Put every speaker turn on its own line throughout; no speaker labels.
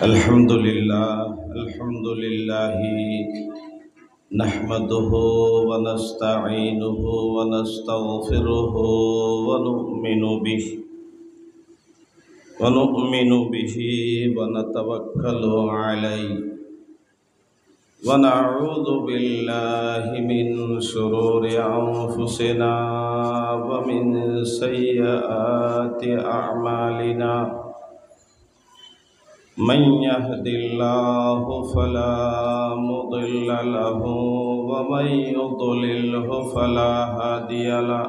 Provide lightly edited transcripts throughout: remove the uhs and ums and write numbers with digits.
الحمد لله نحمده ونستعينه ونستغفره ونؤمن به ونتوكل عليه ونعوذ بالله من شرور أنفسنا ومن سيئات أعمالنا من يهد الله فلا مضل له ومن يضلله فلا هادي له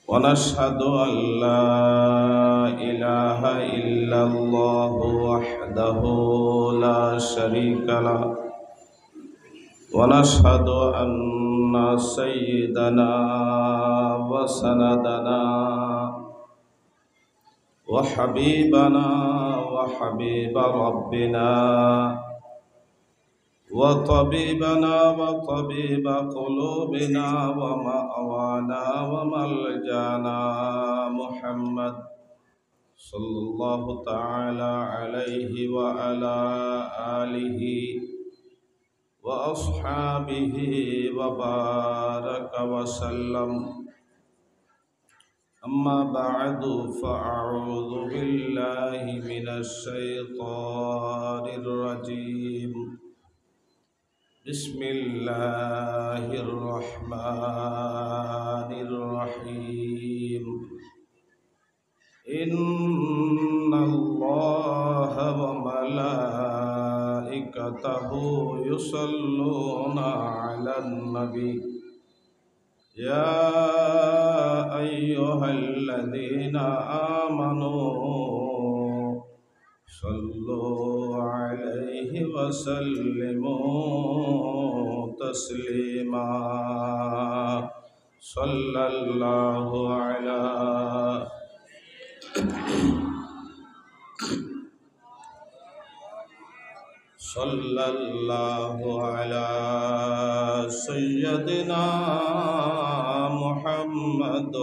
ونشهد أن لا إله إلا الله وحده لا شريك له ونشهد أن سيدنا وسندنا وحبيبنا وحبيب ربنا وطبيبنا وطبيب قلوبنا ومأوانا وملجانا محمد صلى الله تعالى عليه وعلى آله وأصحابه وبارك وسلم أما بعد فأعوذ بالله من الشيطان الرجيم بسم الله الرحمن الرحيم إن الله وملائكته يصلون على النبي يا أيها الذين آمنوا صلوا عليه وسلموا تسليما صلى الله على سيدنا محمد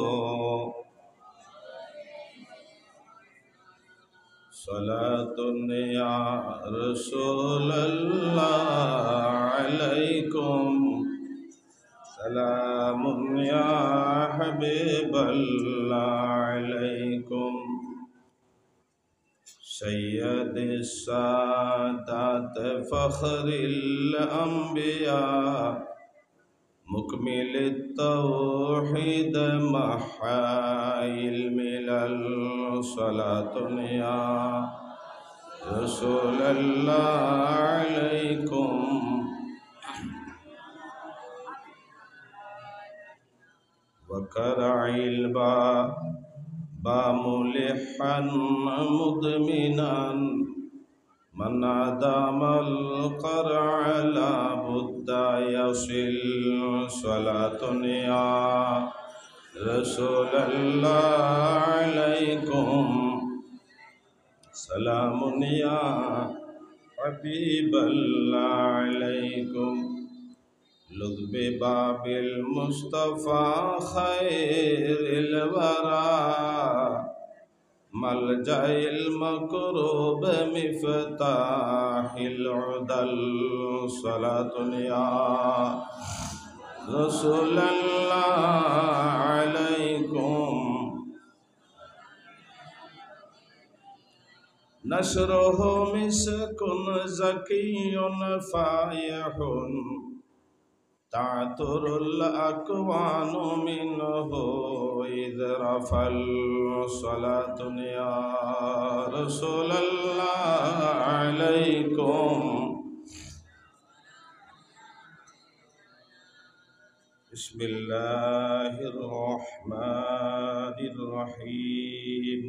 صلاة يا رسول الله عليكم سلام يا حبيب الله عليكم سيد السادات فخر الأنبياء مكمل التوحيد محاي الملل صلاة يا رسول الله عليكم وكرع الباب ملحا مدمنا من أدام القرع لا بد يصل صلاة يا رسول الله عليكم سلام يا حبيب الله عليكم لذ بباب المصطفى خير الورى ملجأ المكروب مفتاح العدل صلاة يا رسول الله عليكم نشره مسك زكي فايح تعطر الأكوان منه إذ رفع الصلاة يا رسول الله عليكم بسم الله الرحمن الرحيم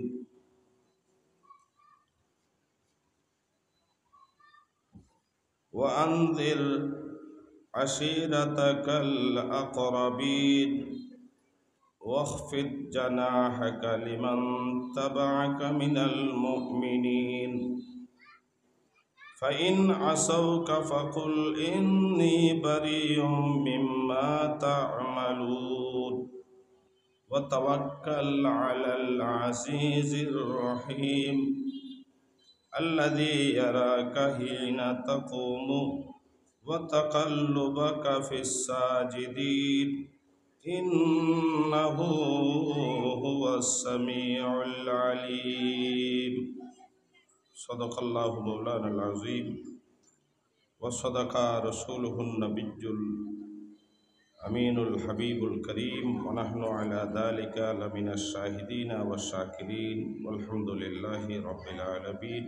وأنذر عشيرتك الأقربين واخفض جناحك لمن تبعك من المؤمنين فإن عصوك فقل إني بريء مما تعملون وتوكل على العزيز الرحيم الذي يراك حين تقوم وتقلبك في الساجدين إنه هو السميع العليم صدق الله مولانا العظيم وصدق رسوله النبي الأمين الحبيب الكريم ونحن على ذلك لمن الشاهدين والشاكرين والحمد لله رب العالمين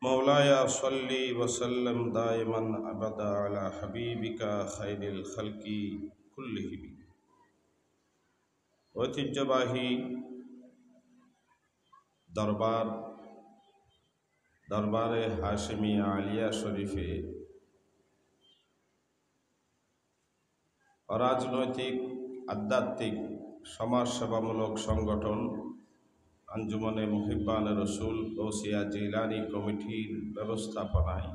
مولاي صل وسلم دائما أبدا على حبيبك خير الخلق كلهم ঐতিহ্যবাহী দরবারে হাশেমি আলিয়া শরীফে অরাজনৈতিক আধ্যাত্মিক সমাজসেবামূলক সংগঠন আঞ্জুমানে মুহিব্বানে রসুল গৌসিয়া জিলানী কমিটির ব্যবস্থাপনায়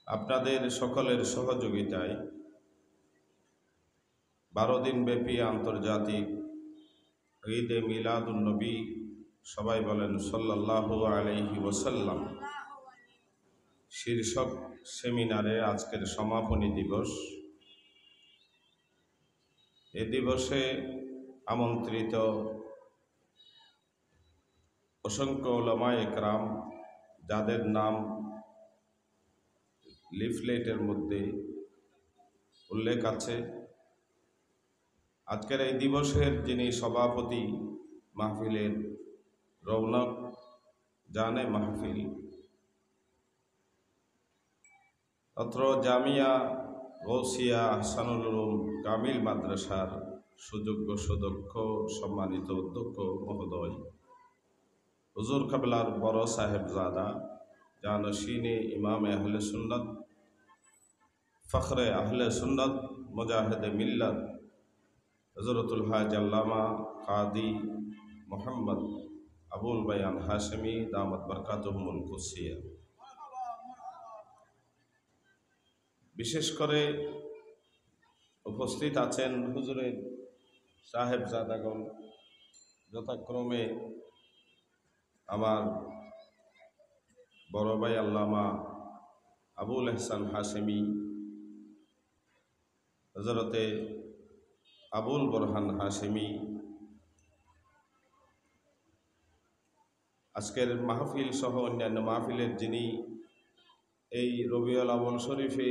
আপনাদের সকলের সহযোগিতায় 12 দিনব্যাপী আন্তর্জাতিক ঈদে মিলাদুন নবী সবাই বলেন সাল্লাল্লাহু আলাইহি ওয়াসাল্লাম শীর্ষক সেমিনারে আজকের সমাপনী দিবস। এ দিবসে আমন্ত্রিত অসংখ্য উলামায়ে একরাম যাদের নাম লিফলেটের মধ্যে উল্লেখ আছে, আজকের এই দিবসের যিনি সভাপতি মাহফিলের রৌনক জানে মাহফিল অত্র জামিয়া গৌসিয়া আহসানুল উলুম কামিল মাদ্রাসার সুযোগ্য সুদক্ষ সম্মানিত অধ্যক্ষ মহোদয় হুজুর কাবলার বড় সাহেবজাদা জানশীনে ইমামে আহলে সুন্নত ফখরে আহলে সুন্নত মুজাহিদে মিল্লাত হযরতুল হাজ আল্লামা কাদি মোহাম্মদ আবুল বায়ান হাশেমি দামাত বরকাতুহুমুল কুদসিয়া, বিশেষ করে উপস্থিত আছেন হুজুরের সাহেবজাদাগণ, যথাক্রমে আমার বড় ভাই আল্লামা আবুল এহসান হাশেমি, হযরতে আবুল বরহান হাশেমি, আজকের মাহফিল সহ অন্যান্য মাহফিলের যিনি এই রবিউল আউয়াল শরীফে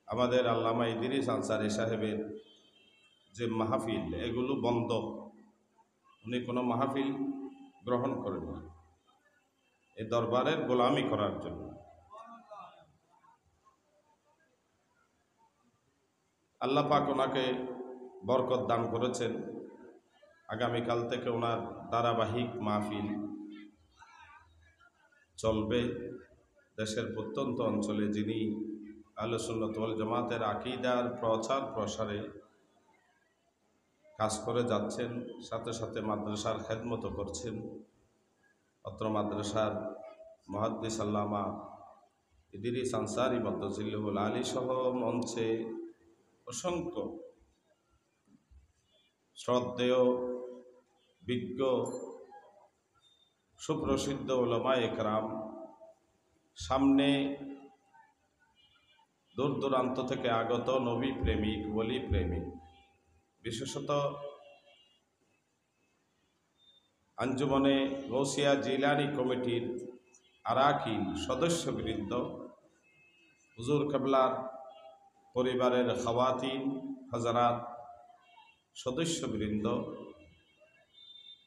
আমাদের আল্লামা ইদ্রিস আনসারী সাহেবের যে মাহফিল, এগুলো বন্ধ, উনি কোনো মাহফিল গ্রহণ করেন না এই দরবারের গোলামি করার জন্য। আল্লাহ পাক ওনাকে বরকত দান করেছেন। আগামীকাল থেকে ওনার ধারাবাহিক মাহফিল চলবে। দেশের প্রত্যন্ত অঞ্চলে যিনি আহলে সুন্নাত ওয়াল জামাতের আকীদার প্রচার প্রসারে কাজ করে যাচ্ছেন, সাথে সাথে মাদ্রাসার খেদমত করছেন। অত্র মাদ্রাসার মুহাদ্দিস আল্লামা ইদ্রিস আনসারী মদ্দাজিল্লাহুল আলী সহ মঞ্চে অসংখ্য শ্রদ্ধেয় বিজ্ঞ সুপ্রসিদ্ধ উলামায়ে একরাম, সামনে দূর দূরান্ত থেকে আগত নবী প্রেমিক, ওলি প্রেমিক, বিশেষত আঞ্জুমানে গৌসিয়া জিলানী কমিটির আরাকিন সদস্যবৃন্দ, হুজুর কেবলার পরিবারের খাওয়াতিন হযরত সদস্যবৃন্দ,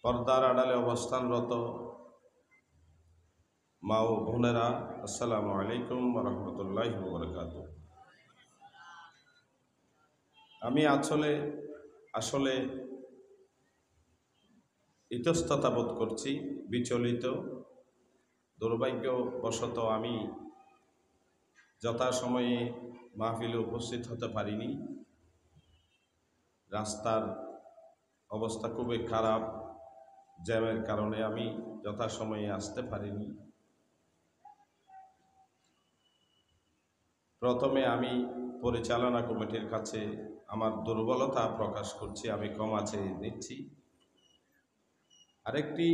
পর্দার আড়ালে অবস্থানরত মা ও বোনেরা, আসসালামু আলাইকুম ওয়া রাহমাতুল্লাহি ওয়া বারাকাতুহু। আমি আসলে ইতস্ততা বোধ করছি, বিচলিত। দুর্ভাগ্যবশত আমি যথাসময়ে মাহফিলে উপস্থিত হতে পারিনি। রাস্তার অবস্থা খুবই খারাপ, জ্যামের কারণে আমি যথাসময়ে আসতে পারিনি। প্রথমে আমি পরিচালনা কমিটির কাছে আমার দুর্বলতা প্রকাশ করছি, আমি ক্ষমা চেয়ে নিচ্ছি। আরেকটি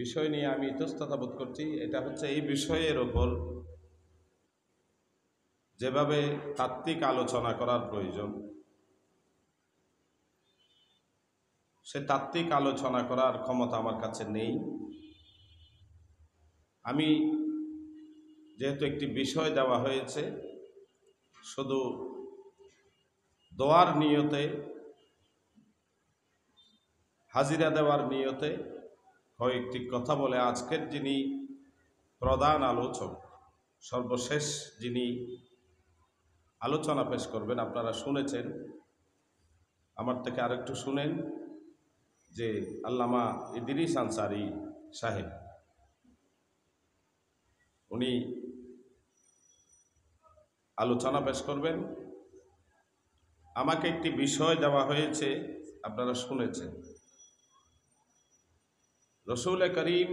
বিষয় নিয়ে আমি ইতস্ততা বোধ করছি, এটা হচ্ছে এই বিষয়ের ওপর যেভাবে তাত্ত্বিক আলোচনা করার প্রয়োজন, সে তাত্ত্বিক আলোচনা করার ক্ষমতা আমার কাছে নেই। আমি যেহেতু একটি বিষয় দেওয়া হয়েছে, শুধু দোয়ার নিয়তে, হাজিরা দেওয়ার নিয়তে কয়েকটি কথা বলে আজকের যিনি প্রধান আলোচক, সর্বশেষ যিনি আলোচনা পেশ করবেন, আপনারা শুনেছেন, আমার থেকে আরেকটু শুনেন যে আল্লামা ইদ্রিস আনসারী সাহেব, উনি আলোচনা পেশ করবেন। আমাকে একটি বিষয় দেওয়া হয়েছে, আপনারা শুনেছেন, রসুল করিম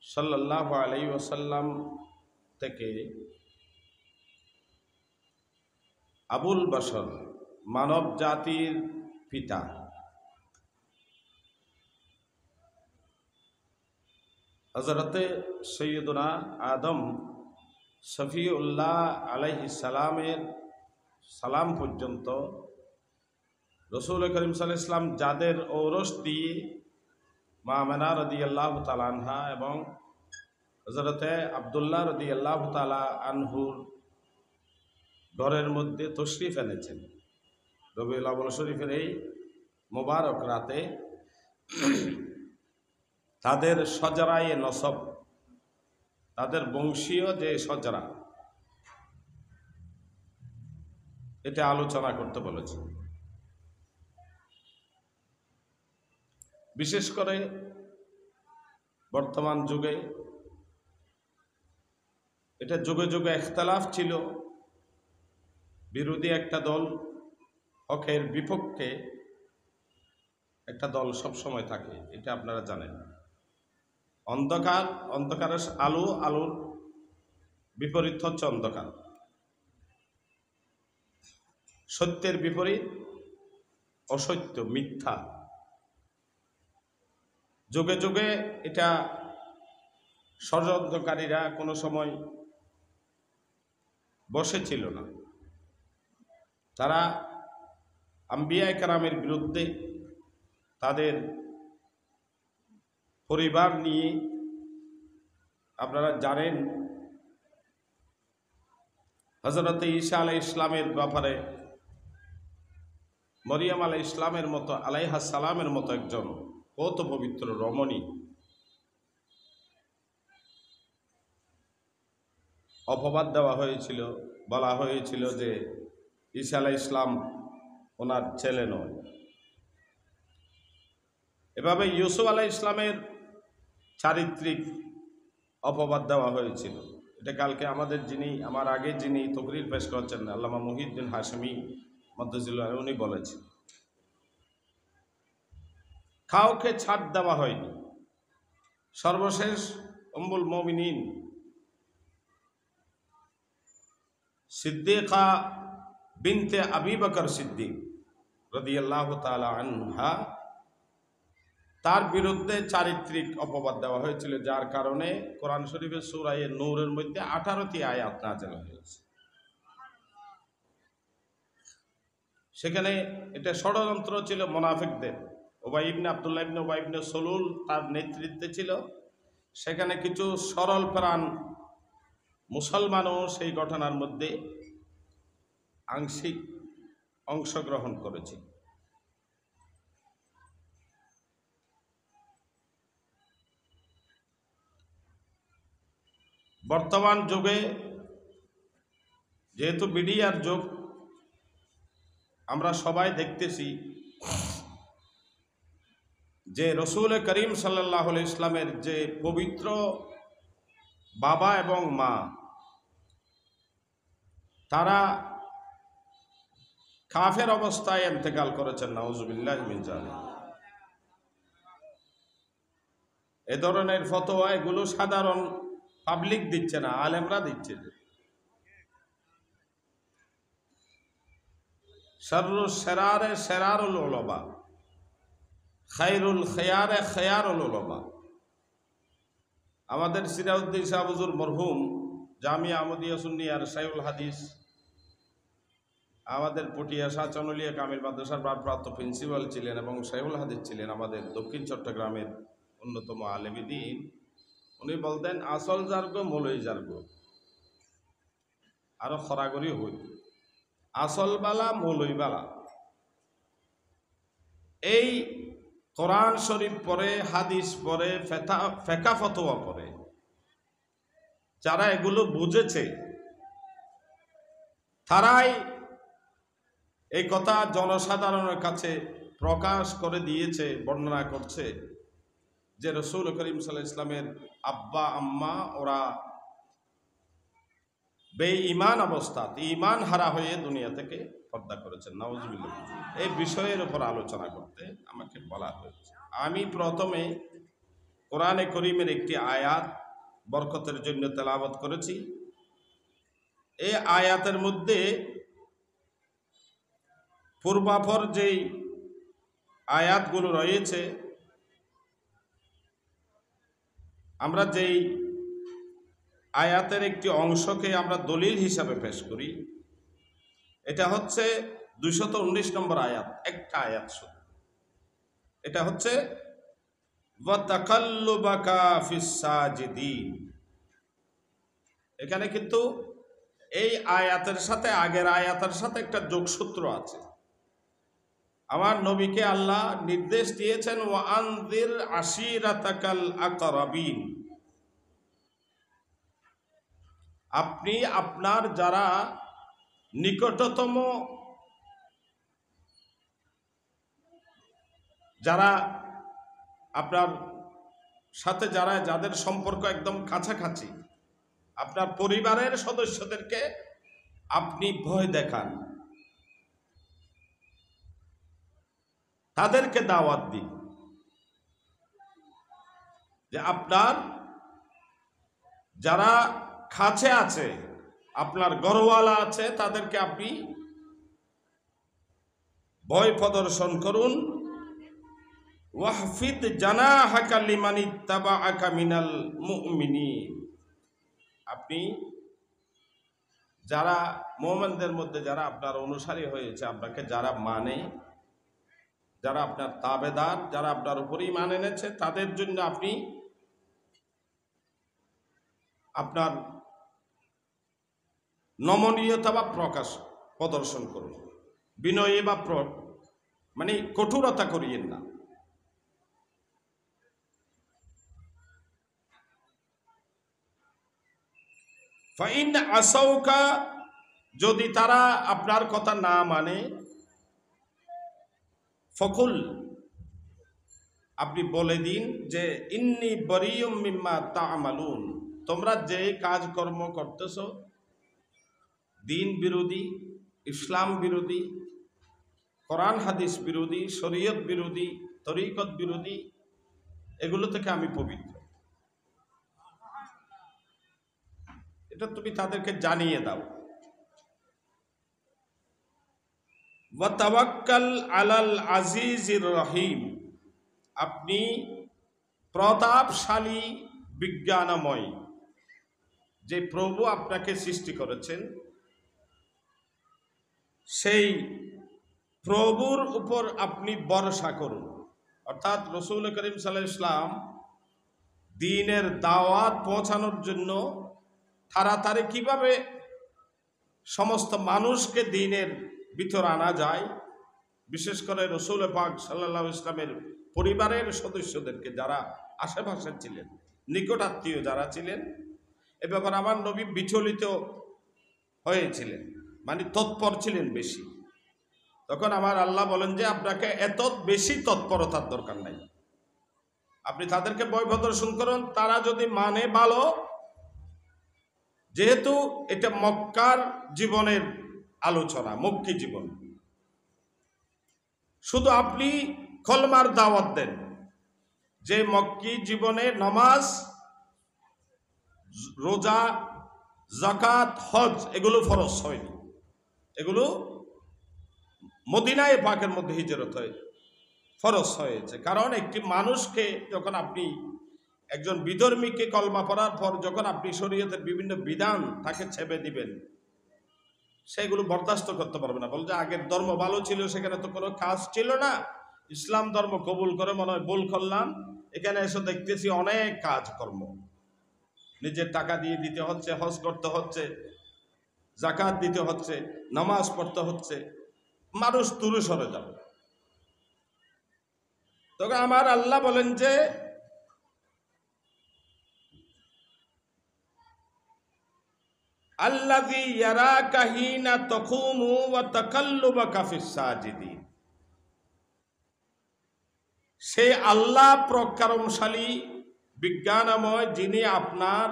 সাল্লাল্লাহু আলাইহি ওয়াসাল্লাম থেকে আবুল বশর, মানব জাতির পিতা, হযরতে সৈয়দনা আদম শফিউল্লাহ আলাইহিস সালামের সালাম পর্যন্ত রসুল করিম সাল্লাল্লাহু আলাইহি ওয়াসাল্লাম যাদের ঔরস দিয়ে মা আমেনা রাদিয়াল্লাহু তাআলা আনহা এবং হযরতে আব্দুল্লাহ রাদিয়াল্লাহু তাআলা আনহুর ঘরের মধ্যে তশরিফ এনেছেন, রবিউল আউয়াল শরীফের এই মোবারক রাতে তাদের সজরায়ে নসব, তাদের বংশীয় যে সজরা, এটা আলোচনা করতে বলেছে। বিশেষ করে বর্তমান যুগে এটা যুগে যুগে ইখতিলাফ ছিল, বিরোধী একটা দল, হকের বিপক্ষে একটা দল সব সময় থাকে, এটা আপনারা জানেন। অন্ধকার, অন্ধকারের আলো, আলোর বিপরীত হচ্ছে অন্ধকার, সত্যের বিপরীত অসত্য, মিথ্যা। যুগে যুগে এটা ষড়যন্ত্রকারীরা কোনো সময় বসেছিল না, তারা আম্বিয়ায়ে কেরামের বিরুদ্ধে, তাদের পরিবার নিয়ে, আপনারা জানেন হযরতে ঈসা আলাইহিস সালামের ব্যাপারে মরিয়ম আলাইহিস সালামের মতো, আলাইহাস সালামের মতো একজন কত পবিত্র রমণী অপবাদ দেওয়া হয়েছিল, বলা হয়েছিল যে ঈসা আলাইহিস সালাম ওনার ছেলে নয়। এভাবে ইউসুফ আলাইহিস সালামের চারিত্রিক অপবাদ দেওয়া হয়েছিল। এটা কালকে আমাদের যিনি, আমার আগে যিনি তকরির পেশ করছেন, আল্লামা মুহিউদ্দিন হাশেমি মদ্দাজিল্লাহ, উনি বলেছেন কাউকে ছাড় দেওয়া হয়নি। সর্বশেষ উম্মুল মুমিনিন সিদ্দিকা বিনতে আবি বকর সিদ্দিক রাদিয়াল্লাহু তাআলা আনহা, তার বিরুদ্ধে চারিত্রিক অপবাদ দেওয়া হয়েছিল, যার কারণে কোরআন শরীফের সূরা নূরের মধ্যে 18টি আয়াত নাযিল হয়েছে। সেখানে এটা ষড়যন্ত্র ছিল মুনাফিকদের, উবাই ইবনে আব্দুল্লাহ ইবনে উবাই ইবনে সলুল তার নেতৃত্বে ছিল। সেখানে কিছু সরল প্রাণ মুসলমানও সেই ঘটনার মধ্যে আংশিক অংশগ্রহণ করেছে। বর্তমান যুগে যেহেতু মিডিয়ার যুগ, আমরা সবাই দেখতেছি যে রসুল করিম সাল্লাল্লাহু আলাইহি ওয়াসাল্লামের যে পবিত্র বাবা এবং মা, তারা কাফের অবস্থায় ইন্তেকাল করেছেন, নাউজুবিল্লাহি মিন যালিক। এ ধরনের ফতোয়া এগুলো সাধারণ পাবলিক দিচ্ছে না, আলেমরা দিচ্ছে। শাররুশ সেরারে সেরারুল উলামা, খায়রুল খেয়ারে খেয়ারুল উলামা। আমাদের সিরাজউদ্দিন শাহ হুজুর মরহুম জামিয়া আহমদিয়া সুন্নিয়ার শাইখুল হাদিস, আমাদের পটিয়া শাহ চনলিয়া কামিল মাদ্রাসার ভারপ্রাপ্ত প্রিন্সিপাল ছিলেন এবং শাইখুল হাদিস ছিলেন, আমাদের দক্ষিণ চট্টগ্রামের অন্যতম আলেমী দ্বীন। উনি বলতেন, আসল জার্গ মৌলই জার্গ, আরো খরাগরি হই, আসল বালা মৌলই বালা। এই কোরআন শরীফ পড়ে, হাদিস পড়ে, ফেকা ফতোয়া পড়ে, যারা এগুলো বুঝেছে তারাই এই কথা জনসাধারণের কাছে প্রকাশ করে দিয়েছে, বর্ণনা করছে যে রসুল করিম সাল্লাল্লাহু আলাইহি ইসলামের আব্বা আম্মা ওরা বেঈমান অবস্থা, ঈমান হারা হয়ে দুনিয়া থেকে পর্দা করেছেন, নাউজুবিল্লাহ। এই বিষয়ের উপর আলোচনা করতে আমাকে বলা হয়েছে। আমি প্রথমে কোরআনে করিমের একটি আয়াত বরকতের জন্য তেলাওয়াত করেছি। এই আয়াতের মধ্যে পূর্বাপর যেই আয়াতগুলো রয়েছে, আমরা যেই আয়াতের একটি অংশকে আমরা দলিল হিসাবে পেশ করি, এটা হচ্ছে 219 নম্বর আয়াত, একটা আয়াত শুধু। এটা হচ্ছে ওয়া তাকাল্লুবাকা ফিস সাজিদিন। এখানে কিন্তু এই আয়াতের সাথে আগের আয়াতের সাথে একটা যোগসূত্র আছে। আমার নবীকে আল্লাহ নির্দেশ দিয়েছেন, ওয়া আনযির আশিরাতাকাল আকরাবিন, আপনি আপনার যারা নিকটতম, যারা আপনার সাথে যাদের সম্পর্ক একদম কাছাকাছি, আপনার পরিবারের সদস্যদেরকে আপনি ভয় দেখান, তাদেরকে দাওয়াত দিন যে আপনার যারা কাছে আছে, আপনার ঘরওয়ালা আছে, তাদেরকে আপনি ভয় প্রদর্শন করুন। ওয়াহফিদ জানাহাকা লিমান ইত্তাবাআকা মিনাল মুমিনিন, আপনি যারা মুমিনদের মধ্যে যারা আপনার অনুসারী হয়েছে, আপনাকে যারা মানে, যারা আপনার তাবেদার, যারা আপনার উপরই ঈমান এনেছে, তাদের জন্য আপনি আপনার নমনীয়তা বা প্রকাশ প্রদর্শন করুন, বিনয়ী বা মানে কঠোরতা করিয়েন না। ফাইন আসাউকা, যদি তারা আপনার কথা না মানে, ফকুল, আপনি বলে দিন যে ইন্নী বরিয়ুম মিম্মা তা'মালুন, তোমরা যে কাজকর্ম করতেছ, দিন বিরোধী, ইসলাম বিরোধী, কোরআন হাদিস বিরোধী, শরীয়ত বিরোধী, তরিকত বিরোধী, এগুলো থেকে আমি পবিত্র। এটা তুমি তাদেরকে জানিয়ে দাও। ওয়া তাওয়াক্কাল আলাল আজিজির রহিম, আপনি প্রতাপশালী বিজ্ঞানময় যে প্রভু আপনাকে সৃষ্টি করেছেন, সেই প্রভুর উপর আপনি ভরসা করুন। অর্থাৎ রসুল করিম সাল্লাল্লাহু আলাইহি ওয়াসাল্লাম দ্বীনের দাওয়াত পৌঁছানোর জন্য তাড়াতাড়ি কিভাবে সমস্ত মানুষকে দ্বীনের ভিতর আনা যায়, বিশেষ করে রসুল পাক সাল্লাল্লাহু আলাইহি ওয়াসাল্লামের পরিবারের সদস্যদেরকে, যারা আশেপাশে ছিলেন, নিকট আত্মীয় যারা ছিলেন, এ ব্যাপারে আমার নবী বিচলিত হয়েছিলেন, মানে তৎপর ছিলেন বেশি। তখন আমার আল্লাহ বলেন যে আপনাকে এত বেশি তৎপরতার দরকার নাই, আপনি তাদেরকে ভয় প্রদর্শন করুন, তারা যদি মানে ভালো, যেহেতু এটা মক্কার জীবনের আলোচনা, মক্কি জীবন, শুধু আপনি কলমার দাওয়াত দেন যে মক্কি জীবনে নামাজ, রোজা, যাকাত, হজ এগুলো ফরজ হয়নি, এগুলো মদিনায় পাকের মধ্যে হিজরত হয়ে ফরজ হয়েছে। কারণ একটি মানুষকে যখন আপনি একজন বিধর্মীকে কলমা পড়ার পর যখন আপনি শরীয়তের বিভিন্ন বিধান তাকে ছেপে দিবেন, সেগুলো বরদাস্ত করতে পারবে না। বলছে আগের ধর্ম ভালো ছিল, সেখানে তো কোনো কাজ ছিল না, ইসলাম ধর্ম কবুল করে মনে হয় ভুল করলাম, এখানে এসে দেখতেছি অনেক কাজকর্ম, নিজের টাকা দিয়ে দিতে হচ্ছে, হজ করতে হচ্ছে, জাকাত দিতে হচ্ছে, নামাজ পড়তে হচ্ছে, মানুষ দূরে সরে যাবে। তবে আমার আল্লাহ বলেন যে আল্লাযী ইয়ারাকা হিনা তাকুমু ওয়া তাকাল্লুবাকা ফিস সাজিদিন, সে আল্লাহ প্রকারমশালী বিজ্ঞানময়, যিনি আপনার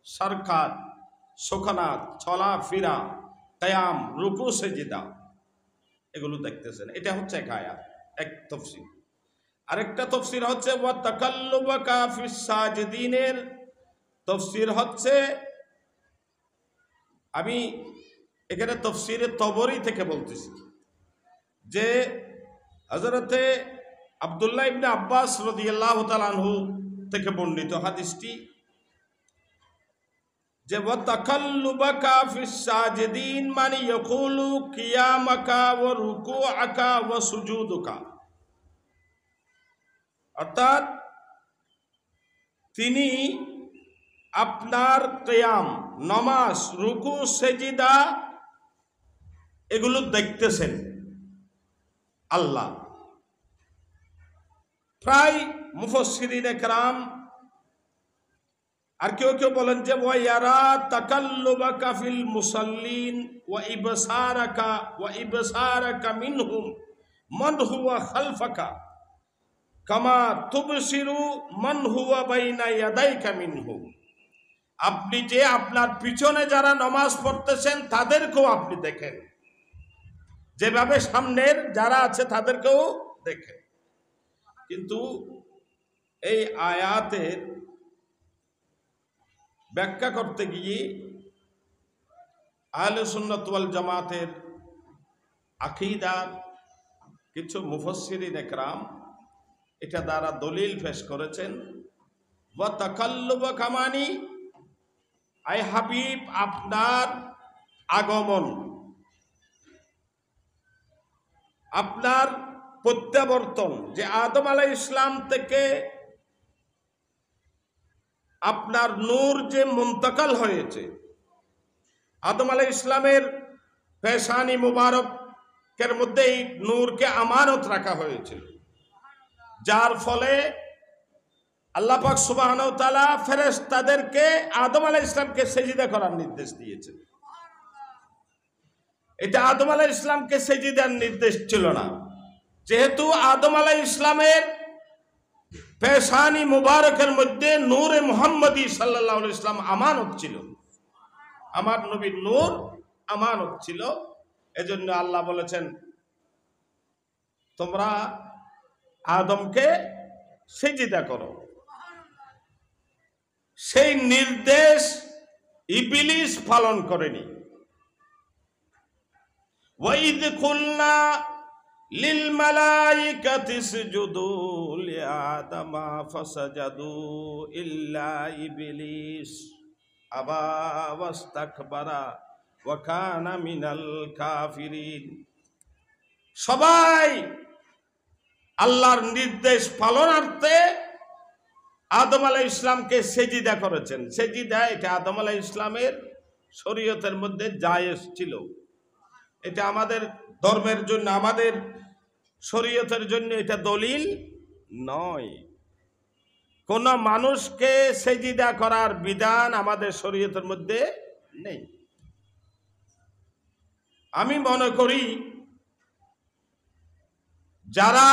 সরকার সুখনাত চলাফেরা কিয়াম রুকু সেজদা এগুলো দেখতেছেন। এটা হচ্ছে এক আয়াত, এক তাফসীর। আরেকটা তাফসীর হচ্ছে ওয়া তাকাল্লুবাকা ফিস সাজিদিনের তাফসীর হচ্ছে, আমি এখানে তাফসীরে তবরী থেকে বলতেছি, যে হযরতে আব্দুল্লাহ ইবনে আব্বাস রাদিয়াল্লাহু তাআলা আনহু থেকে বর্ণিত হাদিসটি, যে ওয়া তাকাল্লুবাকা ফিস সাজিদিন মানে ইয়াকুলু কিয়ামাকা ওয়া রুকুআকা ওয়া সুজুদুকা, অর্থাৎ তিনি আপনার কিয়াম নামাজ রুকু সেজদা এগুলো দেখতেছেন আল্লাহ। প্রায় মুফাসসিরিনে কেরাম আর কেউ কেউ বলেন যে ওয়া ইয়ারা তাকাল্লুবাকা ফিল মুসাল্লিন ওয়া ইবসারাকা মিনহুম মান হুয়া খালফাকা কামা তুবসিরু মান হুয়া বাইনা ইয়াদাইকা মিনহুম, আপনি যে আপনার পিছনে যারা নামাজ পড়তেছেন তাদেরকেও আপনি দেখেন, যেভাবে সামনের যারা আছে তাদেরকেও দেখেন। কিন্তু এই আয়াতের ব্যাখ্যা করতে গিয়ে আহলে সুন্নাত ওয়াল জামাতের আকীদার কিছু মুফাসসিরিনে কেরাম এটা দ্বারা দলিল পেশ করেছেন, ওয়া তাকাল্লুবাকা মানি আই হাবিব আপনার আগমন, আপনার প্রত্যাবর্তন, যে আদম আলাইহিস ইসলাম থেকে আপনার নূর যে মুন্তাকাল হয়েছে, আদম আলাইহিস ইসলামের পেশানি মুবারকের মধ্যে এই নূরকে আমানত রাখা হয়েছিল, যার ফলে আল্লাহ পাক সুবহানাহু ওয়া তাআলা ফেরেশতাদেরকে আদম আলাইহিস ইসলামকে সেজদা করার নির্দেশ দিয়েছেন। এটা আদম আলাইহিস ইসলামকে সেজদার নির্দেশ ছিল না, যেহেতু আদম আলাইহিস ইসলামের পেশানি মুবারকের মধ্যে নূরে মুহাম্মদী সাল্লাল্লাহু আলাইহি ওয়াসাল্লাম আমানত ছিল, আমার নবীর নূর আমানত ছিল। এজন্য আল্লাহ বলেছেন তোমরা আদমকে সেজদা করো। সেই নির্দেশ ইবলিস পালন করেনি। ওয়াইদ কুলনা লিল মালাইকাতি ইসজুদু লিআদামা ফাসাজাদু ইল্লা ইবলিস আবা ওয়াস্তাকবারা ওয়া কানা মিনাল কাফিরিন। সবাই আল্লাহর নির্দেশ পালনার্থে আদম আলাইহিস ইসলামকে সেজদা করেছেন। সেজদা এটা আদম আলাইহিস ইসলামের শরীয়তের মধ্যে জায়েজ ছিল। এটা আমাদের ধর্মের জন্য, আমাদের শরীয়তের জন্য এটা দলিল নয়। কোন মানুষকে সেজদা করার বিধান আমাদের শরীয়তের মধ্যে নেই। আমি মনে করি যারা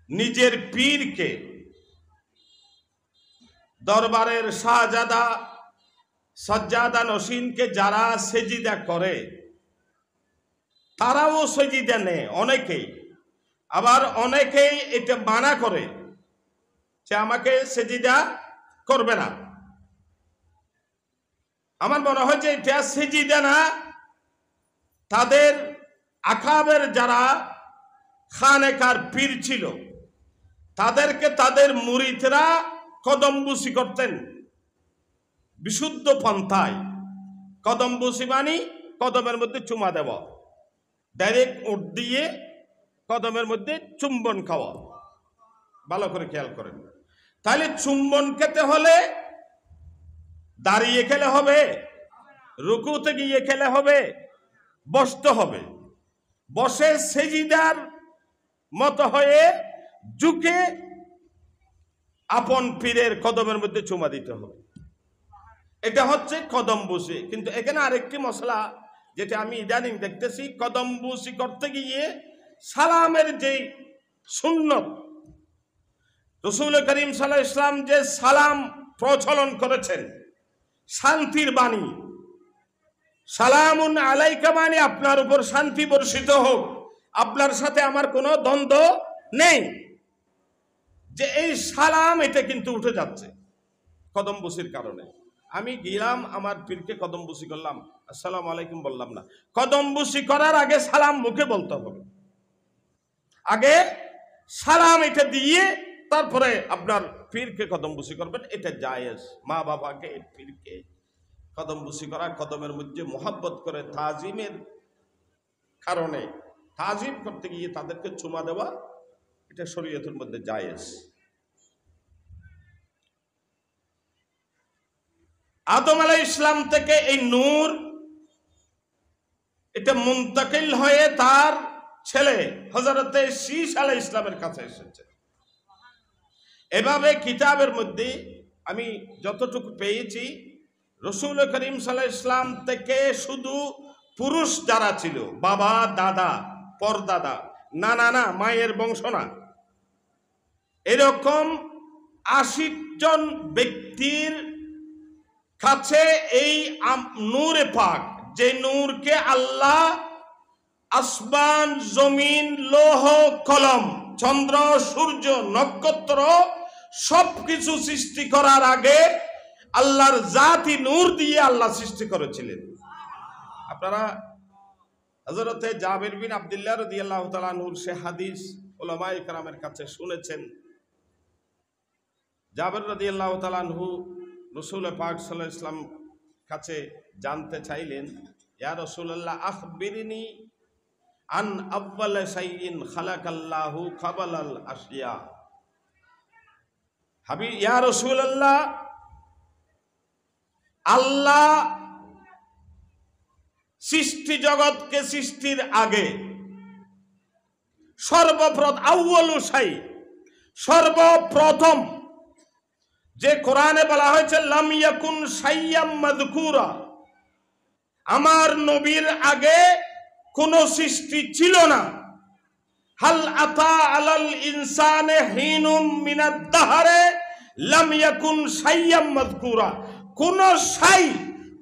নিজের পীরকে, দরবারের শাহজাদা সজ্জাদা নসীনকে যারা সেজদা করে তারাও সেজদা নেয় অনেকেই, আবার অনেকেই এটা মানা করে যে আমাকে সেজদা করবে না। আমার মনে হয় যে এটা সেজদা না, তাদের আকাবের যারা খানেকার পীর ছিল, তাদেরকে তাদের মুরিদরা কদমবুসি করতেন বিশুদ্ধ পন্থায়। কদমবুসি মানে কদমের মধ্যে চুমা দেব, ডাইরেক্ট উঠ দিয়ে কদমের মধ্যে চুম্বন খাওয়া। ভালো করে খেয়াল করেন, তাহলে চুম্বন খেতে হলে দাঁড়িয়ে খেলে হবে, রুকুতে গিয়ে খেলে হবে, বসতে হবে। বসে সেজদার মতো হয়ে ঝুঁকে আপন পীরের কদমের মধ্যে চুমা দিতে হবে। এটা হচ্ছে কদমবুসি। কিন্তু এখানে আরেকটি মশলা যেটা আমি ইদানিং দেখতেছি, কদমবুসি করতে গিয়ে সালামের যে সুন্নত, রাসূল করিম সাল্লাল্লাহু আলাইহি ওয়াসাল্লাম যে সালাম প্রচলন করেছেন, শান্তির বাণী, সালামুন আলাইকা মানে আপনার উপর শান্তি বর্ষিত হোক, আপনার সাথে আমার কোনো দ্বন্দ্ব নেই, যে এই সালাম এটা কিন্তু উঠে যাচ্ছে কদমবুসির কারণে। আমি গেলাম আমার পীরকে কদমবুসি করলাম, আসসালামু আলাইকুম বললাম না। কদমবুসি করার আগে সালাম মুখে বলতে হবে, আগে সালাম এটা দিয়ে তারপরে আপনার পীরকে কদমবুসি করবেন। এটা জায়েজ। মা বাবাকে পীরকে কদমবুসি করা, কদমের মধ্যে মোহাব্বত করে তাজিমের কারণে, তাজিম করতে গিয়ে তাদেরকে চুমা দেওয়া, এটা শরীয়তের মধ্যে জায়েজ। আদম আলাইহিস সালাম থেকে এই নূর এটা মুনতাকিল হয়ে তার ছেলে হযরতে শীশ আলাইহিস সালামের কাছে এসেছে। এভাবে কিতাবের মধ্যে আমি যতটুকু পেয়েছি, রাসূল করিম সাল্লাল্লাহু আলাইহি ওয়াসাল্লাম থেকে শুধু পুরুষ যারা ছিল, বাবা, দাদা, পরদাদা, না মায়ের বংশ না, এরকম ৮০ জন ব্যক্তির কাছে এই নূরে পাক, যে নূরকে আল্লাহ আসমান, জমিন, লৌহ কলম, চন্দ্র, সূর্য, নক্ষত্র সবকিছু সৃষ্টি করার আগে আল্লাহর জাতি নূর দিয়ে আল্লাহ সৃষ্টি করেছিলেন। আপনারা হযরতে জাবের বিন আব্দুল্লাহ রাদিয়াল্লাহু তাআলা আনহুর সে হাদিস উলামায়ে কেরামের কাছে শুনেছেন। জাবের রাদিয়াল্লাহু তাআলা আনহু রাসূল পাক সাল্লাল্লাহু আলাইহি ওয়াসাল্লাম কাছে জানতে চাইলেন, ইয়া রাসূলুল্লাহ আখবিরনি আন আউয়াল শাইইন খালাকাল্লাহু ক্বাবালাল আশিয়া। হাবিব, ইয়া রাসূলুল্লাহ, আল্লাহ সৃষ্টি জগৎকে সৃষ্টির আগে সর্বপ্রথম যে কোরআনে বলা হয়েছে লাম ইয়াকুন শাইয়্যাম মাযকুরা, আমার নবীর আগে কোন সৃষ্টি ছিল না। হাল আতা আলাল ইনসানে হিনুম মিনাদ দাহরে লাম ইয়াকুন শাইয়্যাম মাযকুরা, কোন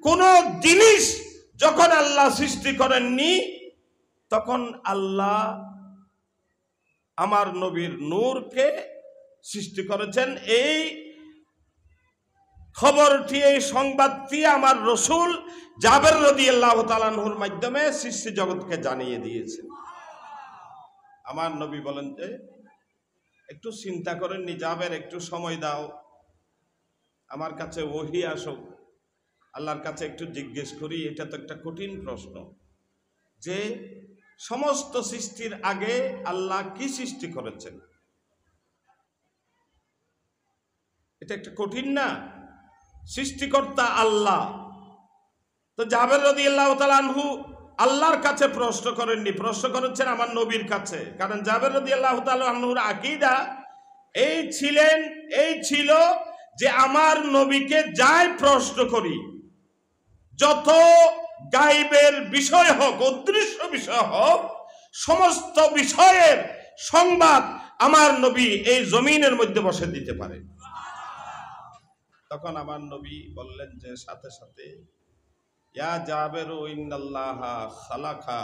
কোন জিনিস যখন আল্লাহ সৃষ্টি করেননি, তখন আল্লাহ আমার নবীর নূরকে সৃষ্টি করেছেন। এই খবরটি, এই সংবাদটি আমার রাসূল জাবের রাদিয়াল্লাহু তাআলা আনহুর মাধ্যমে সৃষ্টি জগৎকে জানিয়ে দিয়েছেন। আমার নবী বলেন যে, একটু চিন্তা করেননি জাবের, একটু সময় দাও, আমার কাছে ওহী আসুক, আল্লাহর কাছে একটু জিজ্ঞেস করি। এটা তো একটা কঠিন প্রশ্ন, যে সমস্ত সৃষ্টির আগে আল্লাহ কি সৃষ্টি করেছেন? এটা একটা কঠিন না? সৃষ্টিকর্তা আল্লাহ। তো জাবের রাদিয়াল্লাহু তাআলা আনহু আল্লাহর কাছে প্রশ্ন করেননি, প্রশ্ন করেছেন আমার নবীর কাছে। কারণ জাবের রাদিয়াল্লাহু তাআলা আনহুর আকীদা এই ছিল যে আমার নবীকে যাই প্রশ্ন করি, যত গায়বের বিষয় হোক, অদৃশ্য বিষয় হোক, সমস্ত বিষয়ের সংবাদ আমার নবী এই জমিনের মধ্যে বসে দিতে পারে। তখন আমার নবী বললেন যে সাথে সাথে, ইয়া জাবেরু ইন্নাল্লাহা খালাকা